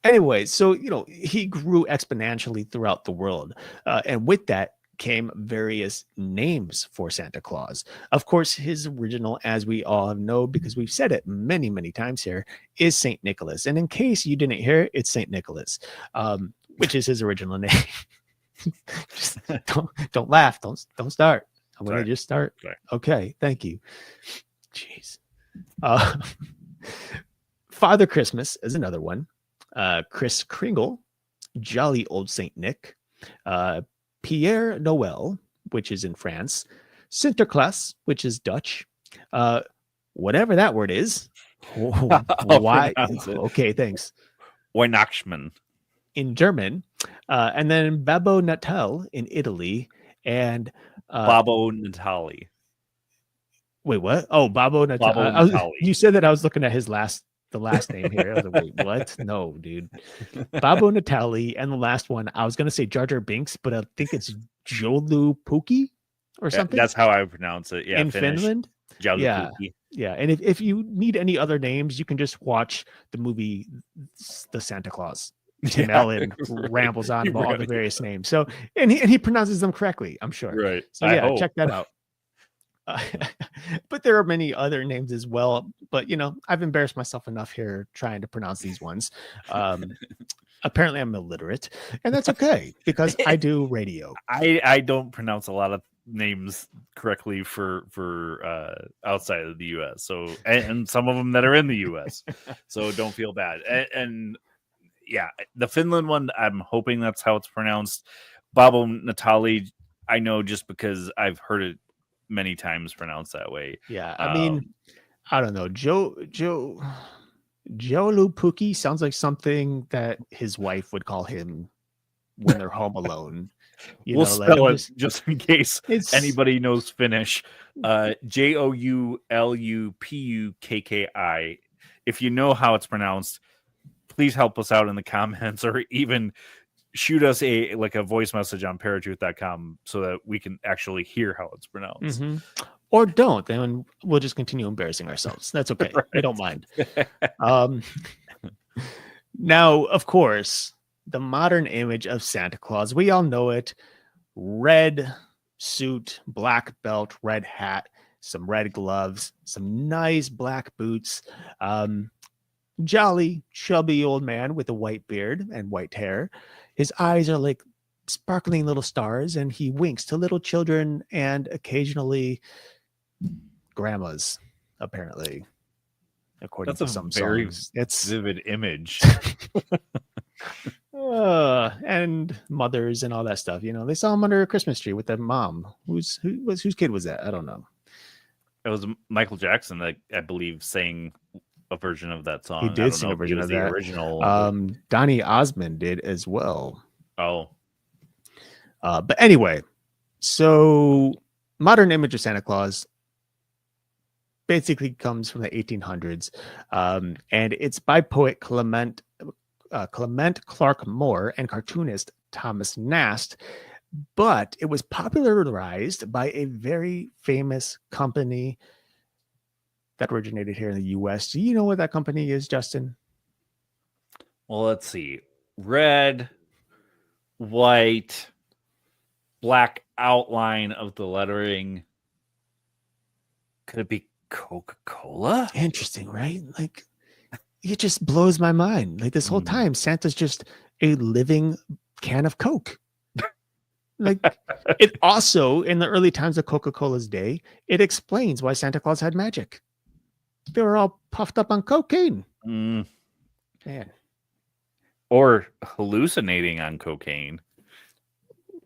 Speaker 3: Anyway, so, he grew exponentially throughout the world. And with that came various names for Santa Claus. Of course, his original, as we all know, because we've said it many, many times here, is Saint Nicholas. And in case you didn't hear it, it's Saint Nicholas. which is his original name. Just don't laugh. Don't start. I'm going to just start.
Speaker 2: Sorry.
Speaker 3: Okay. Thank you. Jeez. Father Christmas is another one. Kris Kringle, Jolly Old Saint Nick, Pierre Noël, which is in France, Sinterklaas, which is Dutch, whatever that word is. Why? Okay, thanks.
Speaker 2: Weihnachtsmann
Speaker 3: in German, and then Babbo Natale in Italy, and
Speaker 2: Babbo Natale.
Speaker 3: Wait, what? Oh, Babbo Natale. You said that. I was looking at the last name here. I was like, wait, what? No, dude. Babbo Natale, and the last one, I was gonna say Jar Jar Binks, but I think it's Jolu Puki or something.
Speaker 2: That's how I pronounce it. Yeah,
Speaker 3: in Finland.
Speaker 2: Yeah.
Speaker 3: Yeah, and if you need any other names, you can just watch the movie The Santa Claus. Tim Allen rambles on about all the various names. So and he pronounces them correctly, I'm sure.
Speaker 2: Right.
Speaker 3: So yeah, check that out. But there are many other names as well. But I've embarrassed myself enough here trying to pronounce these ones. Apparently I'm illiterate, and that's okay because I do radio.
Speaker 2: I don't pronounce a lot of names correctly for outside of the US, so and some of them that are in the US, so don't feel bad. And yeah, the Finland one, I'm hoping that's how it's pronounced. Babbo Natale, I know just because I've heard it many times pronounced that way.
Speaker 3: Yeah, I mean, I don't know. Jolu Puki sounds like something that his wife would call him when they're home alone.
Speaker 2: We'll spell it just in case anybody knows Finnish. Joulupukki. If you know how it's pronounced, please help us out in the comments, or even shoot us a voice message on paratruth.com so that we can actually hear how it's pronounced.
Speaker 3: Mm-hmm. Or don't, then we'll just continue embarrassing ourselves. That's okay. Right. I don't mind. Now, of course, the modern image of Santa Claus, we all know it. Red suit, black belt, red hat, some red gloves, some nice black boots. Jolly, chubby old man with a white beard and white hair. His eyes are like sparkling little stars, and he winks to little children and occasionally grandmas, apparently. According to some songs. It's
Speaker 2: vivid image.
Speaker 3: And mothers and all that stuff. They saw him under a Christmas tree with their mom. Whose kid was that? I don't know.
Speaker 2: It was Michael Jackson that I believe sang a version of that song.
Speaker 3: He did sing a version of that.
Speaker 2: Original.
Speaker 3: Donny Osmond did as well.
Speaker 2: Oh.
Speaker 3: But anyway, so modern image of Santa Claus basically comes from the 1800s, and it's by poet Clement Clark Moore and cartoonist Thomas Nast, but it was popularized by a very famous company that originated here in the U.S. Do you know what that company is, Justin?
Speaker 2: Well, let's see. Red, white, black outline of the lettering. Could it be Coca-Cola?
Speaker 3: Interesting, right? Like, it just blows my mind. Like, this whole time, Santa's just a living can of Coke. Like, it also, in the early times of Coca-Cola's day, it explains why Santa Claus had magic. They were all puffed up on cocaine. Man.
Speaker 2: Or hallucinating on cocaine.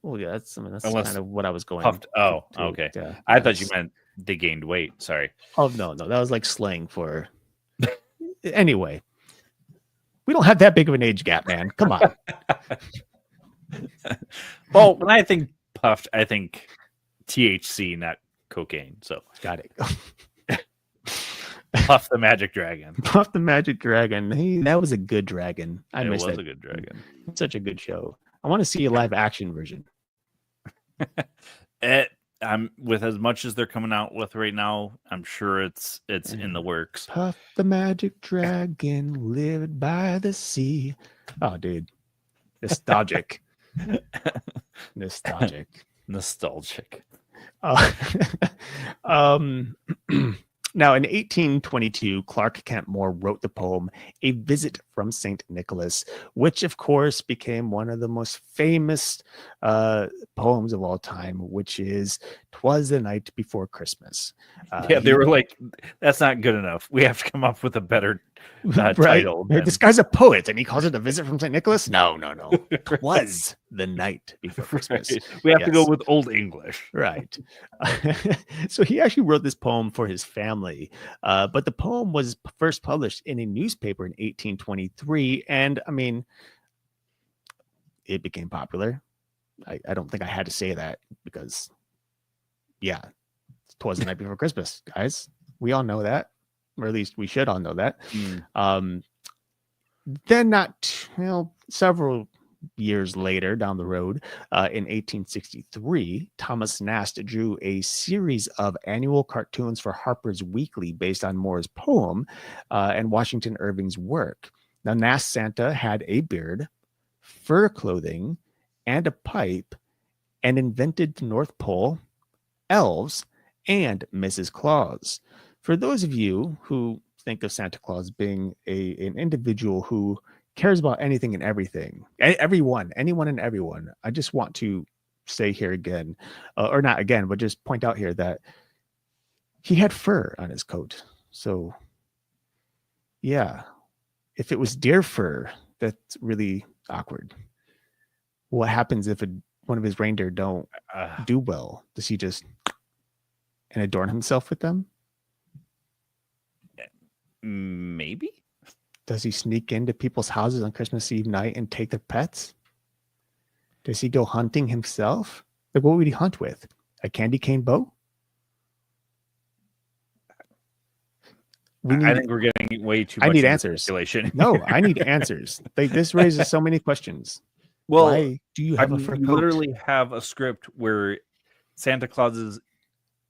Speaker 3: Well, yeah, that's kind of what I was going.
Speaker 2: Puffed. Oh, okay. Yeah, I thought you meant they gained weight. Sorry.
Speaker 3: Oh no, that was like slang for. Anyway, we don't have that big of an age gap, man. Come on.
Speaker 2: Well, when I think puffed, I think THC, not cocaine. So
Speaker 3: got it.
Speaker 2: Puff the Magic Dragon.
Speaker 3: Puff the Magic Dragon. That was a good dragon. I missed it.
Speaker 2: It was a good dragon.
Speaker 3: It's such a good show. I want to see a live action version.
Speaker 2: With as much as they're coming out with right now, I'm sure it's in the works.
Speaker 3: Puff the Magic Dragon lived by the sea. Oh, dude. Nostalgic. Nostalgic. Now, in 1822, Clark Kent Moore wrote the poem A Visit from St. Nicholas, which, of course, became one of the most famous poems of all time, which is 'Twas the Night Before Christmas.
Speaker 2: Yeah, they were like, that's not good enough. We have to come up with a better
Speaker 3: right?
Speaker 2: title.
Speaker 3: Hey, this guy's a poet, and he calls it A Visit from St. Nicholas? No. Was the night before Christmas.
Speaker 2: Right. We have to go with Old English.
Speaker 3: Right. So he actually wrote this poem for his family, but the poem was first published in a newspaper in 1823. And I mean, it became popular. I don't think I had to say that because, yeah, twas the night before Christmas, guys. We all know that, or at least we should all know that. Then several years later down the road, in 1863, Thomas Nast drew a series of annual cartoons for Harper's Weekly based on Moore's poem and Washington Irving's work. Now, Nast Santa had a beard, fur clothing, and a pipe, and invented the North Pole, elves, and Mrs. Claus. For those of you who think of Santa Claus being an individual who cares about anything and everything, anyone and everyone, I just want to say here again, or not again, but just point out here that he had fur on his coat. So, yeah, if it was deer fur, that's really awkward. What happens if one of his reindeer don't do well? Does he just and adorn himself with them?
Speaker 2: Maybe.
Speaker 3: Does he sneak into people's houses on Christmas Eve night and take their pets? Does he go hunting himself? Like, what would he hunt with? A candy cane bow?
Speaker 2: I think we're getting way too much.
Speaker 3: I need answers. No, I need answers. This raises so many questions.
Speaker 2: Well,
Speaker 3: why do you have a fur coat?
Speaker 2: Literally have a script where Santa Claus is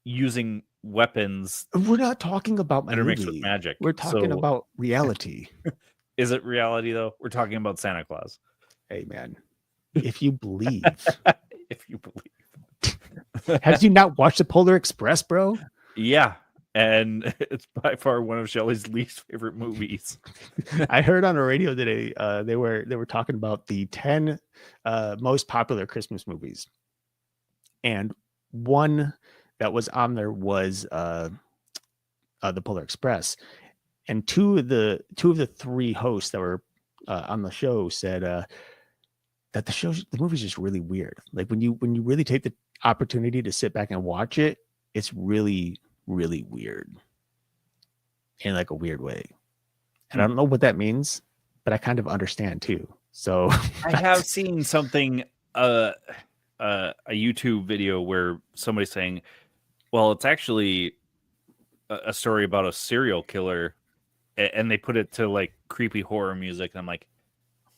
Speaker 2: using weapons.
Speaker 3: We're not talking about
Speaker 2: that are mixed with magic.
Speaker 3: We're talking about reality.
Speaker 2: Is it reality though? We're talking about Santa Claus.
Speaker 3: Hey man, if you believe.
Speaker 2: If you believe.
Speaker 3: Have you not watched the Polar Express, bro?
Speaker 2: Yeah. And it's by far one of Shelley's least favorite movies.
Speaker 3: I heard on the radio today they were talking about the 10 most popular Christmas movies, and one that was on there was the Polar Express, and two of the three hosts that were on the show said that the movie's just really weird. Like when you really take the opportunity to sit back and watch it, it's really, really weird in like a weird way. And I don't know what that means, but I kind of understand too. So
Speaker 2: I have seen something, a YouTube video where somebody's saying, well, it's actually a story about a serial killer, and they put it to like creepy horror music. And I'm like,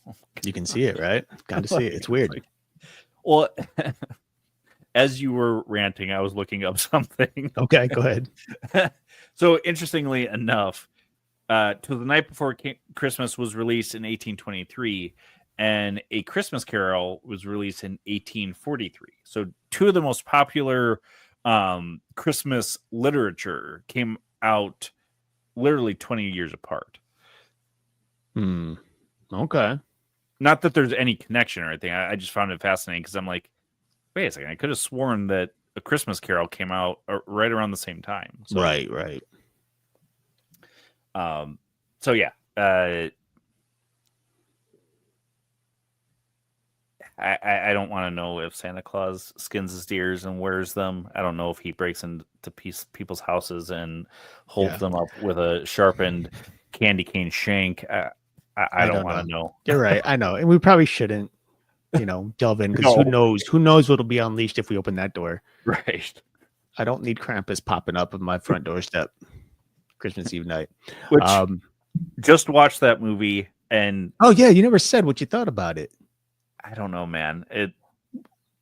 Speaker 2: oh,
Speaker 3: you can see it, right? Kind of see it. It's weird.
Speaker 2: Well, as you were ranting, I was looking up something.
Speaker 3: Okay, go ahead.
Speaker 2: So, interestingly enough, To the Night Before Christmas was released in 1823, and A Christmas Carol was released in 1843. So, two of the most popular Christmas literature came out literally 20 years apart.
Speaker 3: Okay.
Speaker 2: Not that there's any connection or anything. I just found it fascinating because I'm like, wait a second, I could have sworn that A Christmas Carol came out right around the same time. So,
Speaker 3: right.
Speaker 2: So yeah, I don't want to know if Santa Claus skins his deers and wears them. I don't know if he breaks into people's houses and holds them up with a sharpened candy cane shank. I don't want to know.
Speaker 3: You're right. I know. And we probably shouldn't, delve in because who knows what'll be unleashed if we open that door.
Speaker 2: Right.
Speaker 3: I don't need Krampus popping up on my front doorstep Christmas Eve night.
Speaker 2: Which, just watched that movie and...
Speaker 3: Oh, yeah. You never said what you thought about it.
Speaker 2: I don't know, man.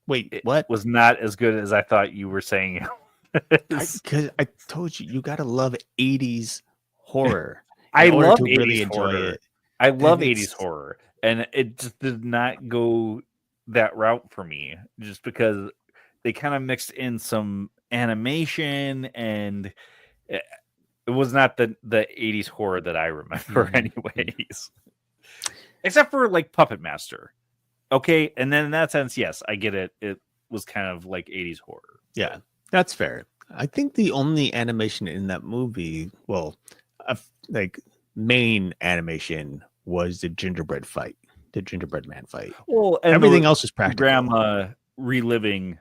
Speaker 3: What?
Speaker 2: Was not as good as I thought you were saying.
Speaker 3: Because I told you got to love 80s horror.
Speaker 2: I love
Speaker 3: to
Speaker 2: 80s
Speaker 3: really enjoy
Speaker 2: horror.
Speaker 3: it.
Speaker 2: I love 80s horror, and it just did not go that route for me, just because they kind of mixed in some animation, and It was not the 80s horror that I remember,
Speaker 3: Mhm.
Speaker 2: anyways. Except for like Puppet Master. Okay, and then in that sense, yes, I get it. It was kind of like 80s horror.
Speaker 3: Yeah, that's fair. I think the only animation in that movie, well, like main animation, was the gingerbread fight, the gingerbread man fight.
Speaker 2: Well, and
Speaker 3: Everything else was practical.
Speaker 2: grandma reliving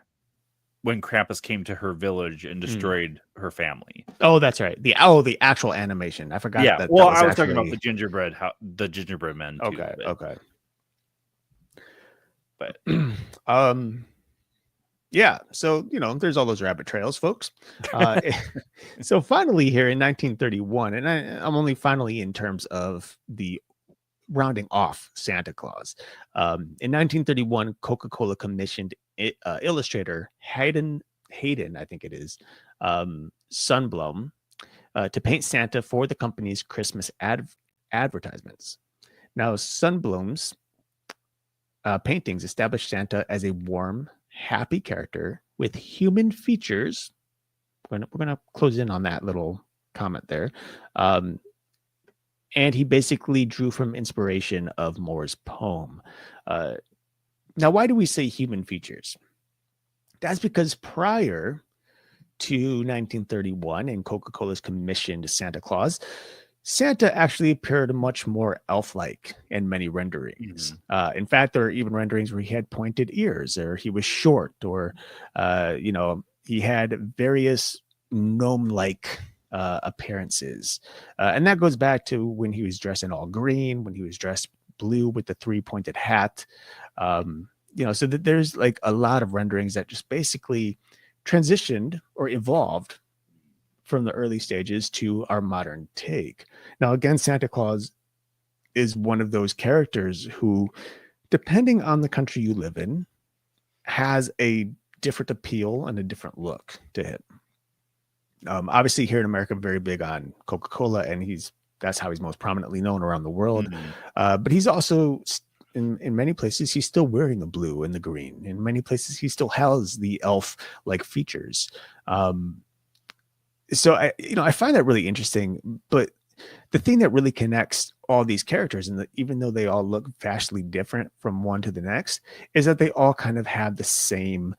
Speaker 2: when Krampus came to her village and
Speaker 3: Mm.
Speaker 2: destroyed her family.
Speaker 3: Oh, that's right. The actual animation. I forgot.
Speaker 2: Yeah,
Speaker 3: that
Speaker 2: well,
Speaker 3: that was
Speaker 2: I was
Speaker 3: actually...
Speaker 2: talking about the gingerbread men too.
Speaker 3: Okay, okay.
Speaker 2: But
Speaker 3: yeah, so there's all those rabbit trails, folks. So finally, here in 1931, and I'm only finally in terms of the rounding off Santa Claus. In 1931, Coca-Cola commissioned illustrator Hayden, I think it is, Sunblom, to paint Santa for the company's Christmas advertisements. Now, Sunblom's paintings established Santa as a warm, happy character with human features. We're gonna close in on that little comment there. And he basically drew from inspiration of Moore's poem. Now, why do we say human features? That's because prior to 1931 and Coca-Cola's commission to Santa Claus, Santa actually appeared much more elf-like in many renderings. In fact, there are even renderings where he had pointed ears, or he was short, or he had various gnome-like appearances. And that goes back to when he was dressed in all green, when he was dressed blue with the three-pointed hat. So that there's like a lot of renderings that just basically transitioned or evolved from the early stages to our modern take. Now, again, Santa Claus is one of those characters who, depending on the country you live in, has a different appeal and a different look to him. Obviously, here in America, very big on Coca-Cola, and that's how he's most prominently known around the world. But he's also, in many places, he's still wearing the blue and the green. In many places, he still has the elf-like features. So I find that really interesting. But the thing that really connects all these characters, and even though they all look vastly different from one to the next, is that they all kind of have the same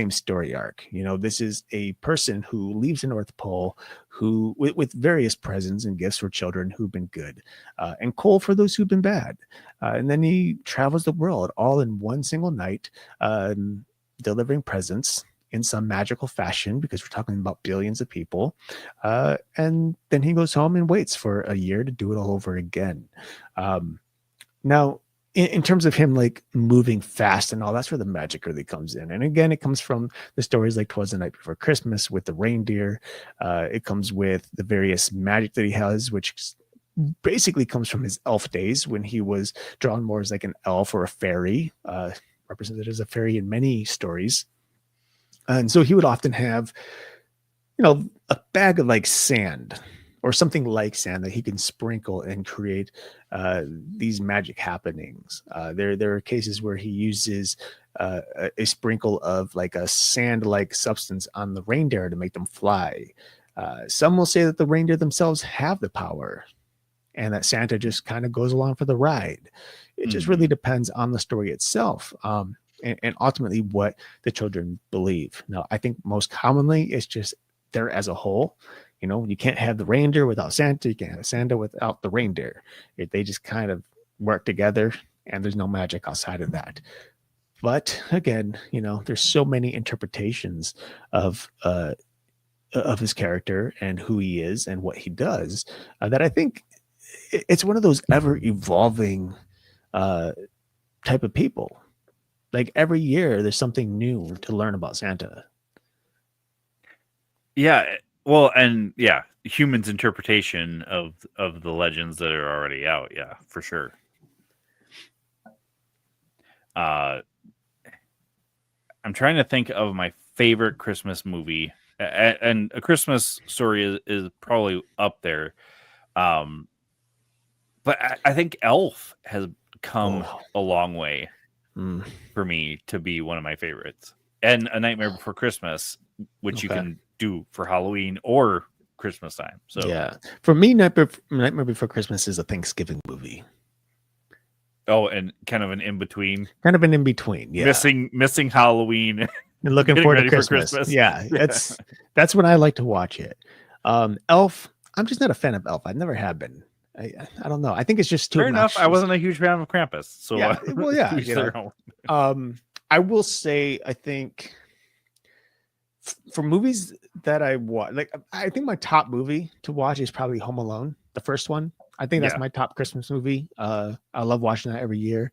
Speaker 3: story arc. This is a person who leaves the North Pole, who with various presents and gifts for children who've been good, and coal for those who've been bad. And then he travels the world all in one single night, delivering presents in some magical fashion, because we're talking about billions of people. And then he goes home and waits for a year to do it all over again. Now, in terms of him like moving fast and all, that's where the magic really comes in. And again, it comes from the stories like 'Twas the Night Before Christmas with the reindeer. It comes with the various magic that he has, which basically comes from his elf days when he was drawn more as like an elf or a fairy, represented as a fairy in many stories. And so he would often have, a bag of like sand or something like sand that he can sprinkle and create these magic happenings. There are cases where he uses a sprinkle of like a sand-like substance on the reindeer to make them fly. Some will say that the reindeer themselves have the power and that Santa just kind of goes along for the ride. It just really depends on the story itself. And ultimately what the children believe. Now, I think most commonly it's just there as a whole. You can't have the reindeer without Santa. You can't have Santa without the reindeer. They just kind of work together, and there's no magic outside of that. But again, there's so many interpretations of his character and who he is and what he does that I think it's one of those ever evolving type of people. Like every year there's something new to learn about Santa.
Speaker 2: Yeah. Well, and yeah, humans' interpretation of the legends that are already out. Yeah, for sure. I'm trying to think of my favorite Christmas movie, and A Christmas Story is probably up there. But I think Elf has come a long way for me to be one of my favorites. And A Nightmare Before Christmas, which you can do for Halloween or Christmas time. So
Speaker 3: yeah, for me, Nightmare Before Christmas is a Thanksgiving movie.
Speaker 2: Oh, and kind of an in between,
Speaker 3: Kind of an in between. Yeah,
Speaker 2: missing Halloween
Speaker 3: and looking
Speaker 2: getting
Speaker 3: forward to
Speaker 2: ready for
Speaker 3: Christmas.
Speaker 2: Christmas.
Speaker 3: Yeah, that's when I like to watch it. Elf. I'm just not a fan of Elf. I never have been. I don't know. I think it's just too
Speaker 2: Fair enough. I
Speaker 3: obnoxious.
Speaker 2: wasn't a huge fan of Krampus. So
Speaker 3: Yeah, well, yeah,
Speaker 2: to each
Speaker 3: you
Speaker 2: their
Speaker 3: know.
Speaker 2: own.
Speaker 3: I will say, I think for movies that I watch, like I think my top movie to watch is probably Home Alone, the first one. I think that's
Speaker 2: Yeah.
Speaker 3: my top Christmas movie. I love watching that every year.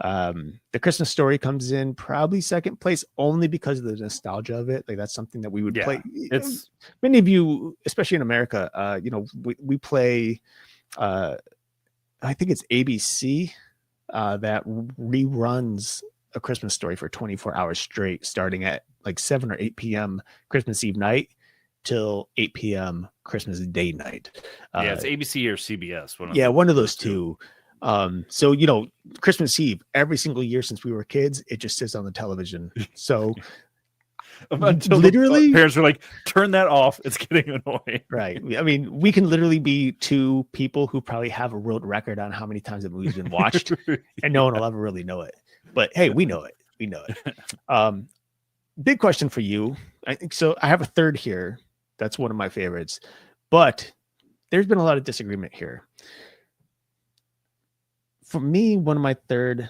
Speaker 3: The Christmas Story comes in probably second place only because of the nostalgia of it. Like that's something that we would play.
Speaker 2: It's
Speaker 3: Many of you, especially in America, we play. I think it's ABC that reruns A Christmas Story for 24 hours straight, starting at like 7 or 8 p.m. Christmas Eve night till 8 p.m. Christmas Day night.
Speaker 2: it's ABC or CBS.
Speaker 3: One of those two. So Christmas Eve every single year since we were kids, it just sits on the television. So
Speaker 2: until
Speaker 3: literally
Speaker 2: the parents were like, turn that off, it's getting annoying.
Speaker 3: Right. I mean, we can literally be two people who probably have a world record on how many times the movie's been watched, and no one will ever really know it. But hey, we know it. We know it. Big question for you. I think so. I have a third here. That's one of my favorites, but there's been a lot of disagreement here. For me, my third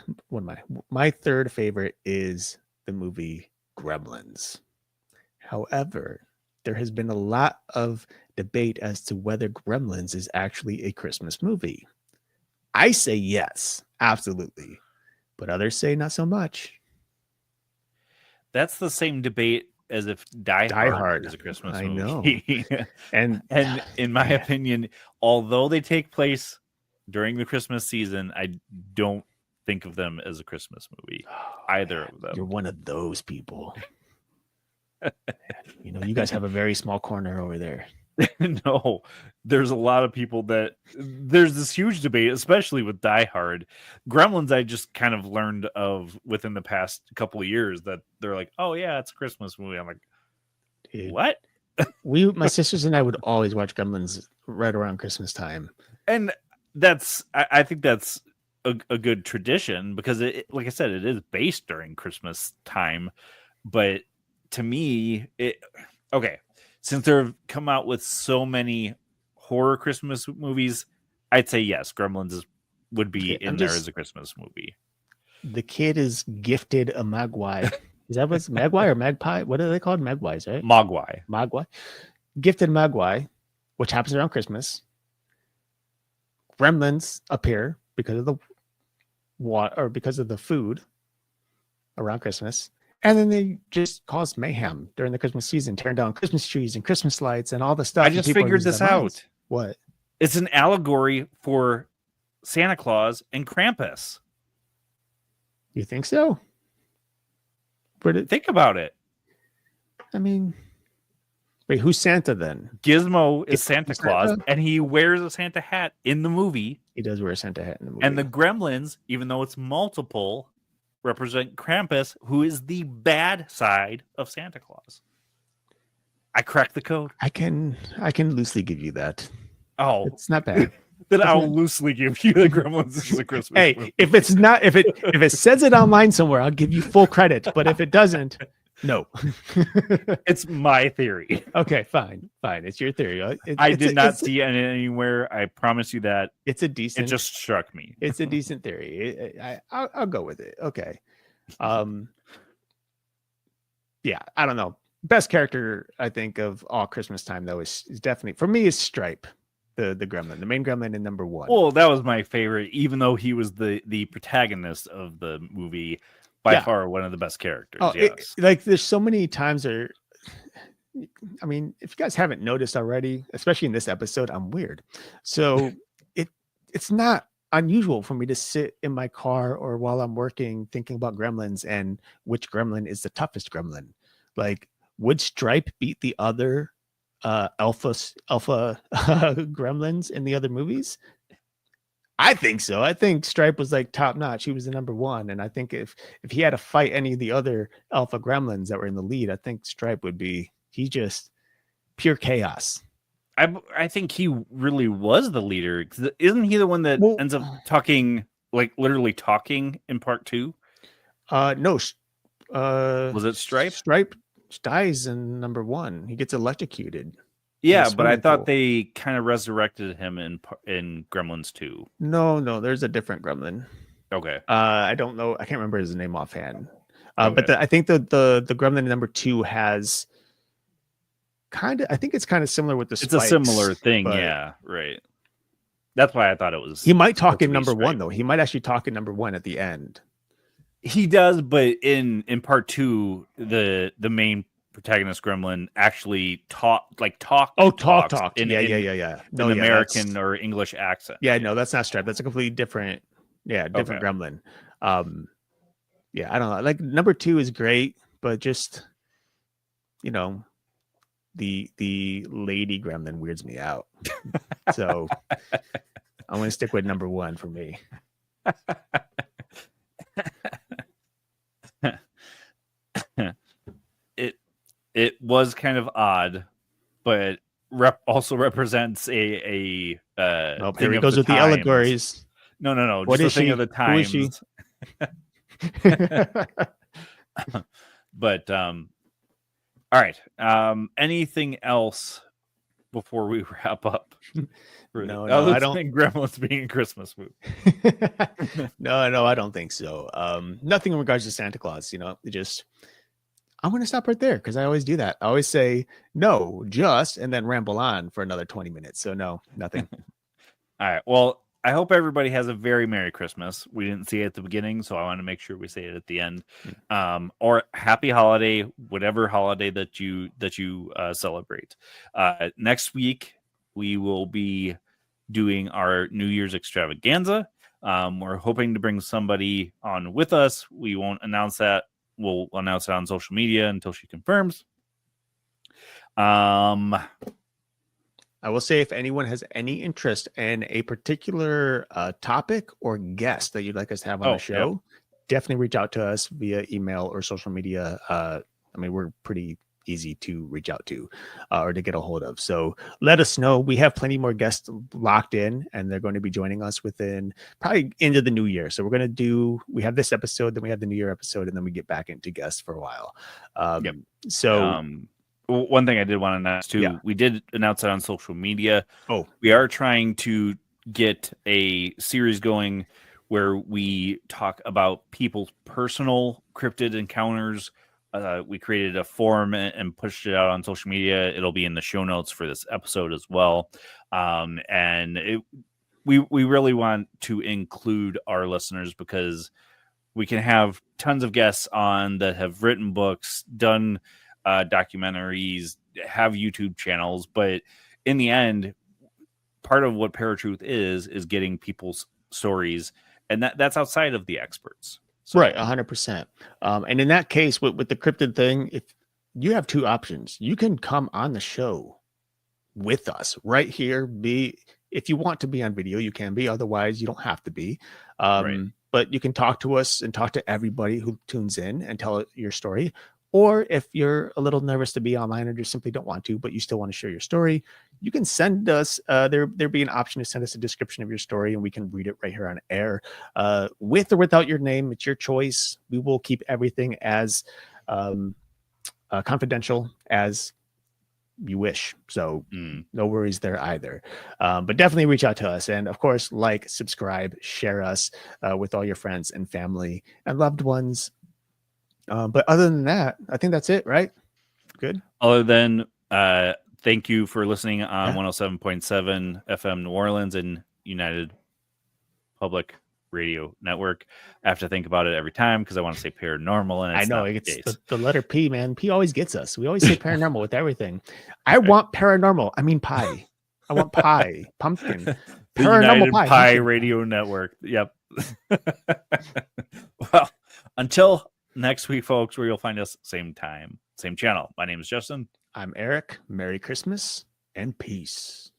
Speaker 3: favorite is the movie Gremlins. However, there has been a lot of debate as to whether Gremlins is actually a Christmas movie. I say yes, absolutely. But others say not so much.
Speaker 2: That's the same debate as if Die Hard is a Christmas movie.
Speaker 3: I know.
Speaker 2: and in my opinion, although they take place during the Christmas season, I don't think of them as a Christmas movie, either of them.
Speaker 3: You're one of those people. You guys have a very small corner over there.
Speaker 2: No, there's a lot of people there's this huge debate, especially with Die Hard. Gremlins, I just kind of learned of within the past couple of years that they're like, oh yeah, it's a Christmas movie. I'm like, what?
Speaker 3: My sisters and I would always watch Gremlins right around Christmas time.
Speaker 2: And I think that's a good tradition because like I said, it is based during Christmas time. But to me, since they've come out with so many horror Christmas movies, I'd say yes, Gremlins would be in there as a Christmas movie.
Speaker 3: The kid is gifted a Mogwai. Is that what's Mogwai or Magpie? What are they called? Mogwais, right? Mogwai. Gifted Mogwai, which happens around Christmas. Gremlins appear because of the water or because of the food around Christmas. And then they just cause mayhem during the Christmas season, tearing down Christmas trees and Christmas lights and all the stuff.
Speaker 2: I just figured this out.
Speaker 3: What?
Speaker 2: It's an allegory for Santa Claus and Krampus.
Speaker 3: You think so?
Speaker 2: Think about it.
Speaker 3: I mean, wait, who's Santa then?
Speaker 2: Gizmo is Santa Claus, and he wears a Santa hat in the movie.
Speaker 3: He does wear a Santa hat in the movie.
Speaker 2: And the Gremlins, even though it's multiple, represent Krampus, who is the bad side of Santa Claus. I cracked the code.
Speaker 3: I can loosely give you that.
Speaker 2: Oh,
Speaker 3: it's not bad.
Speaker 2: Then I'll loosely give you the Gremlins as a Christmas movie.
Speaker 3: If it's not, if it says it online somewhere, I'll give you full credit. But if it doesn't, no.
Speaker 2: It's my theory.
Speaker 3: Okay, fine. It's your theory.
Speaker 2: I did not see it anywhere. I promise you that.
Speaker 3: It's a decent.
Speaker 2: It just struck me.
Speaker 3: It's a decent theory. I'll go with it. Okay. Yeah, I don't know. Best character I think of all Christmas time though is definitely for me is Stripe, the gremlin, the main gremlin in number one.
Speaker 2: Well, that was my favorite, even though he was the protagonist of the movie. By far one of the best characters.
Speaker 3: Oh,
Speaker 2: yes.
Speaker 3: There's so many times I mean, if you guys haven't noticed already, especially in this episode, I'm weird. So it's not unusual for me to sit in my car or while I'm working thinking about gremlins and which gremlin is the toughest gremlin. Like, would Stripe beat the other alpha gremlins in the other movies? I think so. I think Stripe was like top notch. He was the number one. And I think if he had to fight any of the other alpha gremlins that were in the lead, I think Stripe would be, he's just pure chaos.
Speaker 2: I think he really was the leader. 'Cause isn't he the one that
Speaker 3: Well,
Speaker 2: ends up talking, like literally talking in part 2?
Speaker 3: No,
Speaker 2: Was it Stripe?
Speaker 3: Stripe dies in number 1. He gets electrocuted in the
Speaker 2: Yeah, but I
Speaker 3: swimming
Speaker 2: thought
Speaker 3: pool.
Speaker 2: they kind of resurrected him in Gremlins 2.
Speaker 3: No, there's a different gremlin.
Speaker 2: Okay.
Speaker 3: I don't know. I can't remember his name offhand.
Speaker 2: Okay.
Speaker 3: But I think the gremlin number 2 has I think it's kind of similar with the
Speaker 2: It's a
Speaker 3: spikes,
Speaker 2: similar thing,
Speaker 3: but
Speaker 2: yeah, right. That's why I thought it was
Speaker 3: he might talk
Speaker 2: supposed to
Speaker 3: in
Speaker 2: be
Speaker 3: number 1
Speaker 2: Stripe.
Speaker 3: though. He might actually talk in number 1 at the end.
Speaker 2: He does, but in part 2, the main protagonist gremlin actually talks
Speaker 3: Talked.
Speaker 2: in
Speaker 3: Yeah.
Speaker 2: an American or English accent.
Speaker 3: Yeah, no, that's not Stripe. That's a completely different, different gremlin. Yeah, I don't know. Like number 2 is great, but just the lady gremlin weirds me out. So I'm gonna stick with number 1 for me.
Speaker 2: It was kind of odd, but also represents a
Speaker 3: Nope,
Speaker 2: thing
Speaker 3: here he
Speaker 2: of
Speaker 3: goes
Speaker 2: the
Speaker 3: with the
Speaker 2: times.
Speaker 3: allegories.
Speaker 2: No.
Speaker 3: What
Speaker 2: Just
Speaker 3: is
Speaker 2: a thing
Speaker 3: she?
Speaker 2: of the
Speaker 3: Who is she?
Speaker 2: times. But all right. Anything else before we wrap up?
Speaker 3: No,
Speaker 2: Other
Speaker 3: I don't.
Speaker 2: than Gremlins being a Christmas movie.
Speaker 3: No, I don't think so. Nothing in regards to Santa Claus. I'm going to stop right there because I always do that. I always say no, and then ramble on for another 20 minutes. So no, nothing.
Speaker 2: All right. Well, I hope everybody has a very Merry Christmas. We didn't say it at the beginning, so I want to make sure we say it at the end. Or Happy Holiday, whatever holiday that you celebrate. Next week we will be doing our New Year's extravaganza. We're hoping to bring somebody on with us. We won't announce that. We'll announce it on social media until she confirms.
Speaker 3: I will say if anyone has any interest in a particular topic or guest that you'd like us to have on the show, definitely reach out to us via email or social media. We're pretty easy to reach out to or to get a hold of. So let us know. We have plenty more guests locked in, and they're going to be joining us within probably into the new year. So we have this episode, then we have the New Year episode, and then we get back into guests for a while. So
Speaker 2: one thing I did want to announce too, we did announce it on social media. We are trying to get a series going where we talk about people's personal cryptid encounters. We created a forum and pushed it out on social media. It'll be in the show notes for this episode as well. We really want to include our listeners because we can have tons of guests on that have written books, done documentaries, have YouTube channels, but in the end, part of what ParaTruth is getting people's stories, and that's outside of the experts.
Speaker 3: So. Right, 100%. And in that case, with the cryptid thing, if you have two options, you can come on the show with us right here. If you want to be on video, you can be. Otherwise, you don't have to be. Right. But you can talk to us and talk to everybody who tunes in and tell your story. Or if you're a little nervous to be online or just simply don't want to, but you still want to share your story, you can send us, there'd be an option to send us a description of your story and we can read it right here on air. With or without your name, it's your choice. We will keep everything as confidential as you wish. So no worries there either. But definitely reach out to us. And of course, subscribe, share us with all your friends and family and loved ones. But other than that, I think that's it, right? Good.
Speaker 2: Other than thank you for listening on 107.7 FM New Orleans and United Public Radio Network. I have to think about it every time because I want to say paranormal. And
Speaker 3: I know it's the letter P, man. P always gets us. We always say paranormal with everything. I want paranormal. I mean pie. I want pie. Pumpkin.
Speaker 2: The
Speaker 3: Paranormal
Speaker 2: United
Speaker 3: pie
Speaker 2: Radio Network. Yep. Well, until next week, folks, where you'll find us same time, same channel. My name is Justin.
Speaker 3: I'm Eric. Merry Christmas and peace.